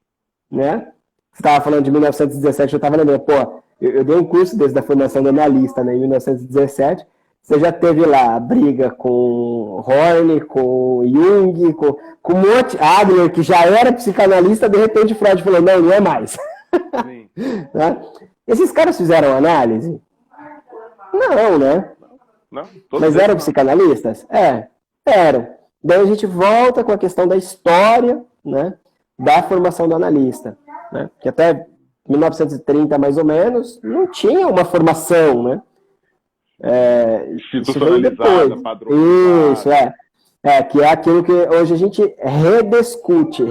né? Você estava falando de 1917, eu estava lembrando, pô, eu dei um curso desde a formação do analista, né, em 1917. Você já teve lá a briga com Horne, com Jung, com um monte, Adler, que já era psicanalista, de repente Freud falou, não é mais. Sim. Né? Esses caras fizeram análise? Não, né? Não, mas eram psicanalistas? Eram. Daí a gente volta com a questão da história, né, da formação do analista, né? Que até 1930, mais ou menos, não tinha uma formação, né? Institucionalizada, padronizada. Isso, que é aquilo que hoje a gente rediscute,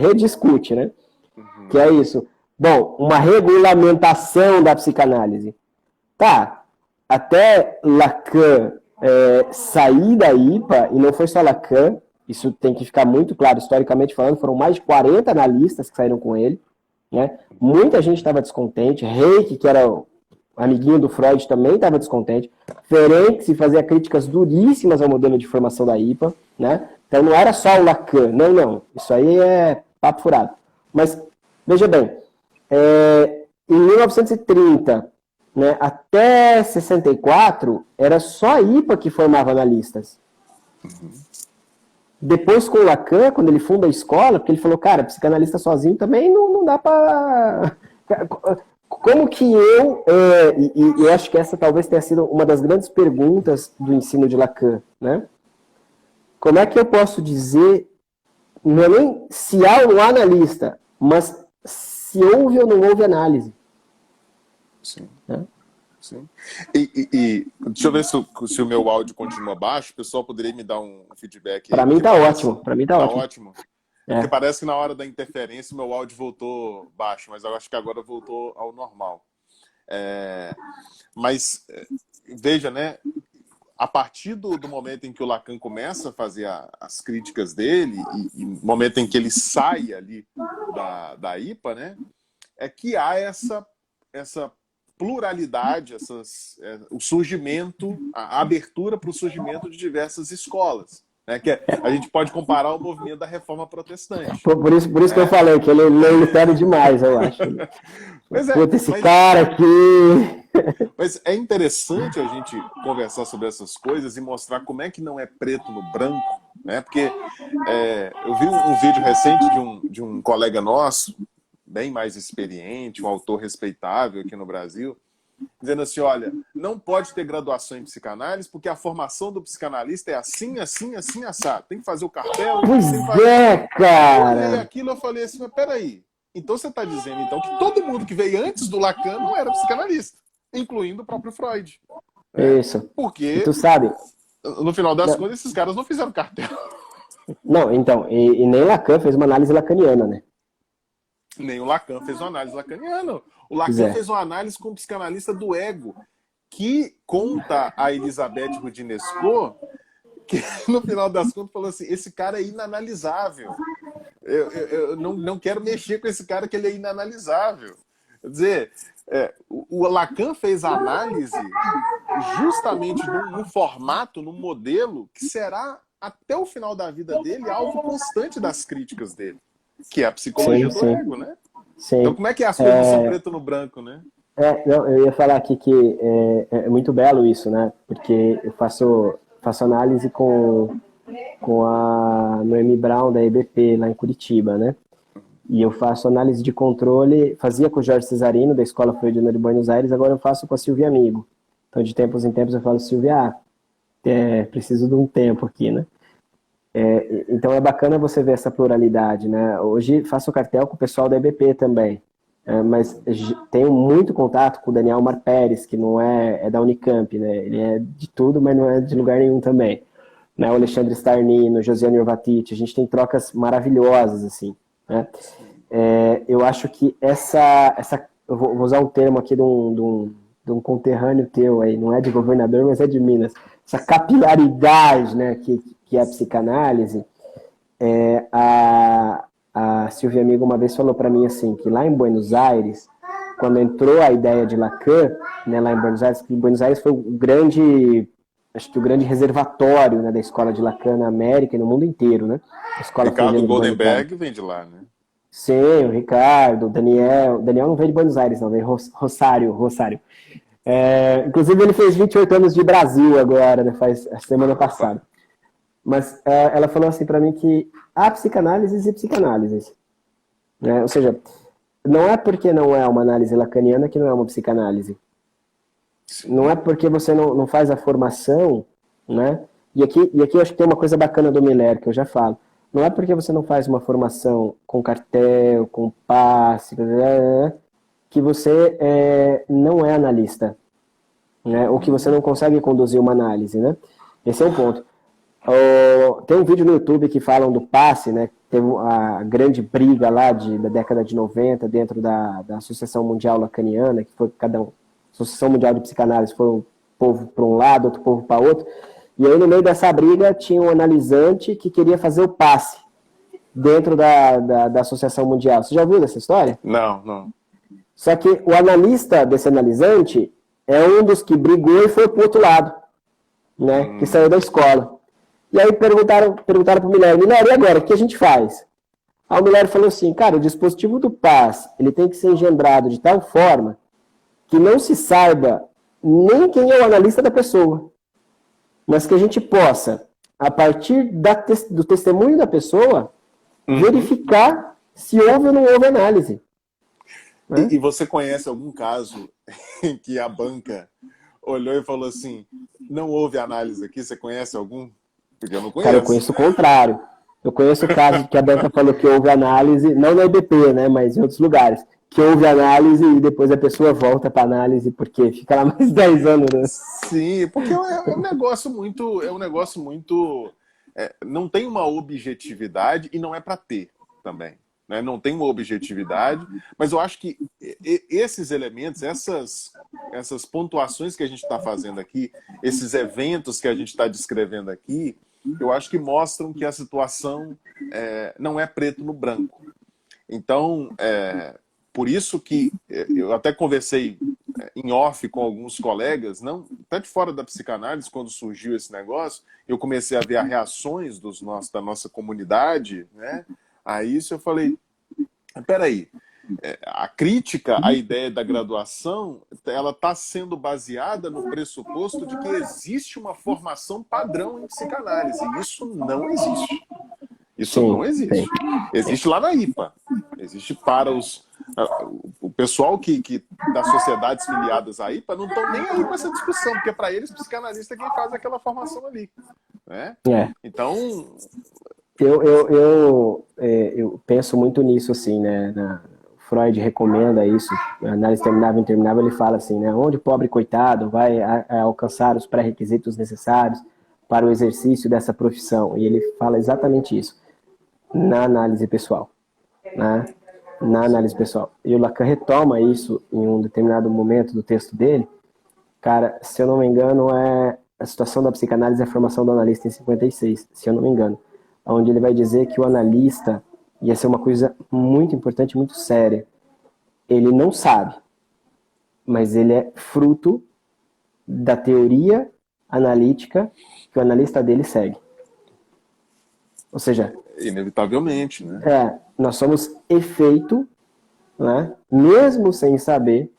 né? Uhum. Que é isso. Bom, uma regulamentação da psicanálise. Tá, até Lacan sair da IPA, e não foi só Lacan, isso tem que ficar muito claro, historicamente falando, foram mais de 40 analistas que saíram com ele, né? Muita gente estava descontente, Reiki, que era o amiguinho do Freud, também estava descontente. Ferenczi fazia críticas duríssimas ao modelo de formação da IPA, né? Então não era só o Lacan, não. Isso aí é papo furado. Mas, veja bem, em 1930, né, até 64, era só a IPA que formava analistas. Depois, com o Lacan, quando ele funda a escola, porque ele falou, cara, psicanalista sozinho também não dá para... Como que eu acho que essa talvez tenha sido uma das grandes perguntas do ensino de Lacan, né? Como é que eu posso dizer, não é nem se há ou não há analista, mas se houve ou não houve análise? Sim. Sim. E deixa eu ver se o meu áudio continua baixo, o pessoal poderia me dar um feedback. Para mim tá ótimo. Para mim tá ótimo. Porque parece que na hora da interferência meu áudio voltou baixo, mas eu acho que agora voltou ao normal. Mas veja, né? A partir do momento em que o Lacan começa a fazer as críticas dele, e no momento em que ele sai ali da IPA, né? É que há essa pluralidade, o surgimento, a abertura para o surgimento de diversas escolas. Né, que a gente pode comparar ao movimento da Reforma Protestante. Por isso que eu falei, que ele é elitero demais, eu acho. Esse cara aqui... Mas é interessante a gente conversar sobre essas coisas e mostrar como é que não é preto no branco, né? Porque eu vi um vídeo recente de um colega nosso, bem mais experiente, um autor respeitável aqui no Brasil, dizendo assim, olha, não pode ter graduação em psicanálise porque a formação do psicanalista é assim, assim, assim, assado. Tem que fazer o cartel. Pois tem que fazer... é, cara! Eu olhei aquilo e falei assim, mas peraí, então você está dizendo então que todo mundo que veio antes do Lacan não era psicanalista, incluindo o próprio Freud. Né? Isso. Porque, E tu sabe... no final das contas, esses caras não fizeram cartel. Não, então, e nem Lacan fez uma análise lacaniana, né? Nem o Lacan fez uma análise lacaniana. O Lacan fez uma análise com o psicanalista do ego, que conta a Elisabeth Roudinesco, que no final das contas falou assim, esse cara é inanalisável. Eu não quero mexer com esse cara, que ele é inanalisável. Quer dizer, o Lacan fez a análise justamente num formato, num modelo que será, até o final da vida dele, alvo constante das críticas dele, que é a psicologia do ego, né? Sim. Então como é que as coisas são preto no branco, né? Não, eu ia falar aqui que é muito belo isso, né? Porque eu faço análise com a Noemi Brown, da EBP, lá em Curitiba, né? E eu faço análise de controle, fazia com o Jorge Cesarino, da Escola Freudiana de Buenos Aires, agora eu faço com a Silvia Amigo. Então, de tempos em tempos, eu falo, Silvia, preciso de um tempo aqui, né? Então, é bacana você ver essa pluralidade, né? Hoje, faço cartel com o pessoal da EBP também, mas tenho muito contato com o Daniel Mar Pérez, que não é da Unicamp, né? Ele é de tudo, mas não é de lugar nenhum também. Né? O Alexandre Starnino, o Josiane Orvatich, a gente tem trocas maravilhosas, assim, né? Eu acho que eu vou usar um termo aqui de um conterrâneo teu aí, não é de governador, mas é de Minas, essa capilaridade, né, que é a psicanálise. A Silvia Amigo uma vez falou para mim assim, que lá em Buenos Aires, quando entrou a ideia de Lacan, né, lá em Buenos Aires foi o grande reservatório, né, da escola de Lacan na América e no mundo inteiro, né? A escola Ricardo Goldenberg vem de lá, né? Sim, o Ricardo, o Daniel não veio de Buenos Aires, não, veio Rosário. Inclusive ele fez 28 anos de Brasil agora, né, faz a semana passada. Mas ela falou assim para mim que há psicanálises e psicanálises, né? Ou seja, não é porque não é uma análise lacaniana que não é uma psicanálise. Sim. Não é porque você não faz a formação, né? E aqui eu acho que tem uma coisa bacana do Miller, que eu já falo. Não é porque você não faz uma formação com cartel, com passe, que você não é analista, né? Ou que você não consegue conduzir uma análise, né? Esse é um ponto. Tem um vídeo no YouTube que falam do passe, né? Teve a grande briga lá da década de 90 dentro da Associação Mundial Lacaniana, que foi a Associação Mundial de Psicanálise, foi um povo para um lado, outro povo para outro. E aí, no meio dessa briga, tinha um analisante que queria fazer o passe dentro da Associação Mundial. Você já viu dessa história? Não. Só que o analista desse analisante é um dos que brigou e foi pro outro lado, né? Que saiu da escola. E aí perguntaram pro Miller, e agora, o que a gente faz? Aí o Miller falou assim, cara, o dispositivo do passe, ele tem que ser engendrado de tal forma que não se saiba nem quem é o analista da pessoa, mas que a gente possa, a partir do testemunho da pessoa, verificar se houve ou não houve análise. E você conhece algum caso em que a banca olhou e falou assim, não houve análise aqui, você conhece algum? Porque eu não conheço. Cara, eu conheço o contrário. Eu conheço o caso que a banca falou que houve análise, não na EBP, né, mas em outros lugares, que houve análise e depois a pessoa volta para análise porque fica lá mais 10 anos, né? Sim, porque é um negócio muito... não tem uma objetividade e não é para ter também. Né? Não tem uma objetividade, mas eu acho que esses elementos, essas pontuações que a gente está fazendo aqui, esses eventos que a gente está descrevendo aqui, eu acho que mostram que a situação não é preto no branco. Então, por isso que eu até conversei em off com alguns colegas, até de fora da psicanálise, quando surgiu esse negócio, eu comecei a ver as reações da nossa comunidade, né? A isso eu falei, peraí, a crítica à ideia da graduação, ela está sendo baseada no pressuposto de que existe uma formação padrão em psicanálise. Isso não existe. Isso não existe. Existe lá na IPA. Existe para pessoal que das sociedades filiadas aí, não estão nem aí com essa discussão, porque para eles, psicanalista é quem faz aquela formação ali. Né? Então... Eu penso muito nisso, assim, né? Freud recomenda isso, a análise terminável e interminável, ele fala assim, né? Onde o pobre coitado vai alcançar os pré-requisitos necessários para o exercício dessa profissão. E ele fala exatamente isso, na análise pessoal. Né? Na análise pessoal. E o Lacan retoma isso em um determinado momento do texto dele. Cara, se eu não me engano, a situação da psicanálise é a formação do analista em 56, se eu não me engano. Onde ele vai dizer que o analista, e essa é uma coisa muito importante, muito séria, ele não sabe, mas ele é fruto da teoria analítica que o analista dele segue. Ou seja... Inevitavelmente, né? Nós somos efeito, né, mesmo sem saber,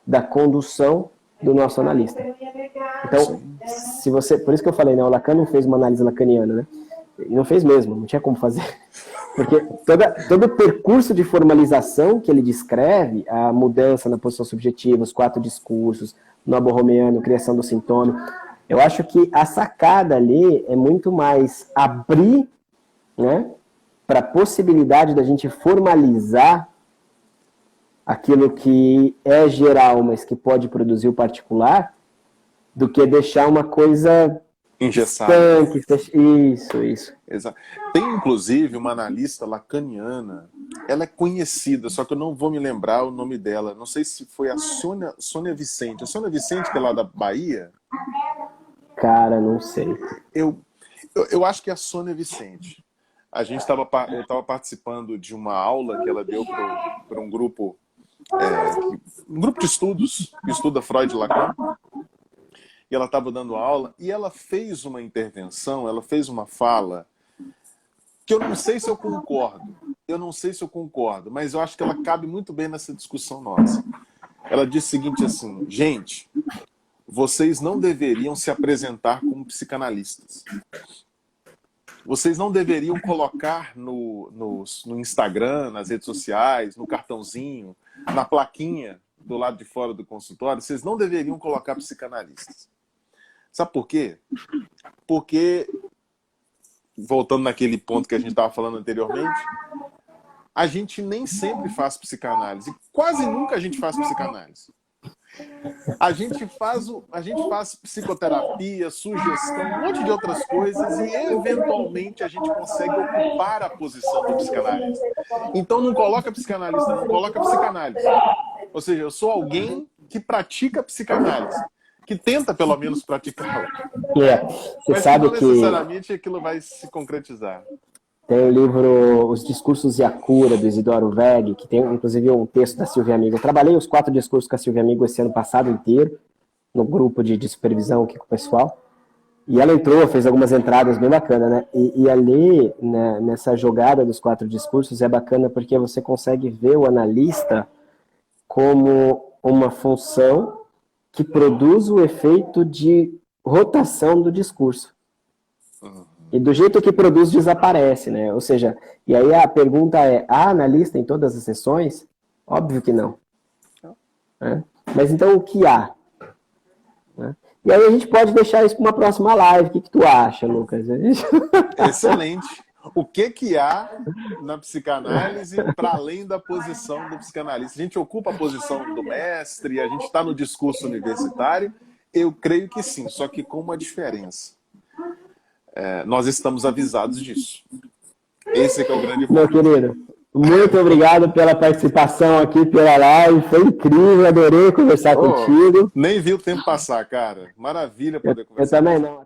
da condução do nosso analista. Então, se você... Por isso que eu falei, né, o Lacan não fez uma análise lacaniana, né? Ele não fez mesmo, não tinha como fazer. Porque todo o percurso de formalização que ele descreve, a mudança na posição subjetiva, os 4 discursos, no borromeano, criação do sintoma, eu acho que a sacada ali é muito mais abrir, né, para a possibilidade da gente formalizar aquilo que é geral, mas que pode produzir o particular, do que deixar uma coisa... engessado. Isso. Exato. Tem, inclusive, uma analista lacaniana, ela é conhecida, só que eu não vou me lembrar o nome dela. Não sei se foi a Sônia Vicente. A Sônia Vicente, que é lá da Bahia? Cara, não sei. Eu acho que é a Sônia Vicente. Eu estava participando de uma aula que ela deu para um grupo de estudos, que estuda Freud e Lacan. E ela estava dando aula, e ela fez uma intervenção, ela fez uma fala, que eu não sei se eu concordo, mas eu acho que ela cabe muito bem nessa discussão nossa. Ela disse o seguinte assim: gente, vocês não deveriam se apresentar como psicanalistas. Vocês não deveriam colocar no Instagram, nas redes sociais, no cartãozinho, na plaquinha do lado de fora do consultório, vocês não deveriam colocar psicanalistas. Sabe por quê? Porque, voltando naquele ponto que a gente estava falando anteriormente, a gente nem sempre faz psicanálise. Quase nunca a gente faz psicanálise. A gente faz psicoterapia, sugestão, um monte de outras coisas e, eventualmente, a gente consegue ocupar a posição do psicanalista. Então, não coloca psicanalista, não coloca psicanálise. Ou seja, eu sou alguém que pratica psicanálise, que tenta, pelo menos, praticá-la. Você mas sabe não necessariamente aquilo vai se concretizar. Tem o livro Os Discursos e a Cura, do Isidoro Veg, que tem, inclusive, um texto da Silvia Amigo. Eu trabalhei os 4 discursos com a Silvia Amigo esse ano passado inteiro, no grupo de supervisão aqui com o pessoal. E ela entrou, fez algumas entradas bem bacanas, né? E ali, né, nessa jogada dos 4 discursos, é bacana porque você consegue ver o analista como uma função que produz o efeito de rotação do discurso. E do jeito que produz, desaparece, né? Ou seja, e aí a pergunta é, há analista em todas as sessões? Óbvio que não. Né? Mas então o que há? Né? E aí a gente pode deixar isso para uma próxima live. O que tu acha, Lucas? Excelente. O que há na psicanálise para além da posição do psicanalista? A gente ocupa a posição do mestre, a gente está no discurso universitário? Eu creio que sim, só que com uma diferença. Nós estamos avisados disso. Esse que é o grande ponto. Meu querido, muito obrigado pela participação aqui pela live. Foi incrível, adorei conversar contigo. Nem vi o tempo passar, cara. Maravilha poder conversar. Eu também não.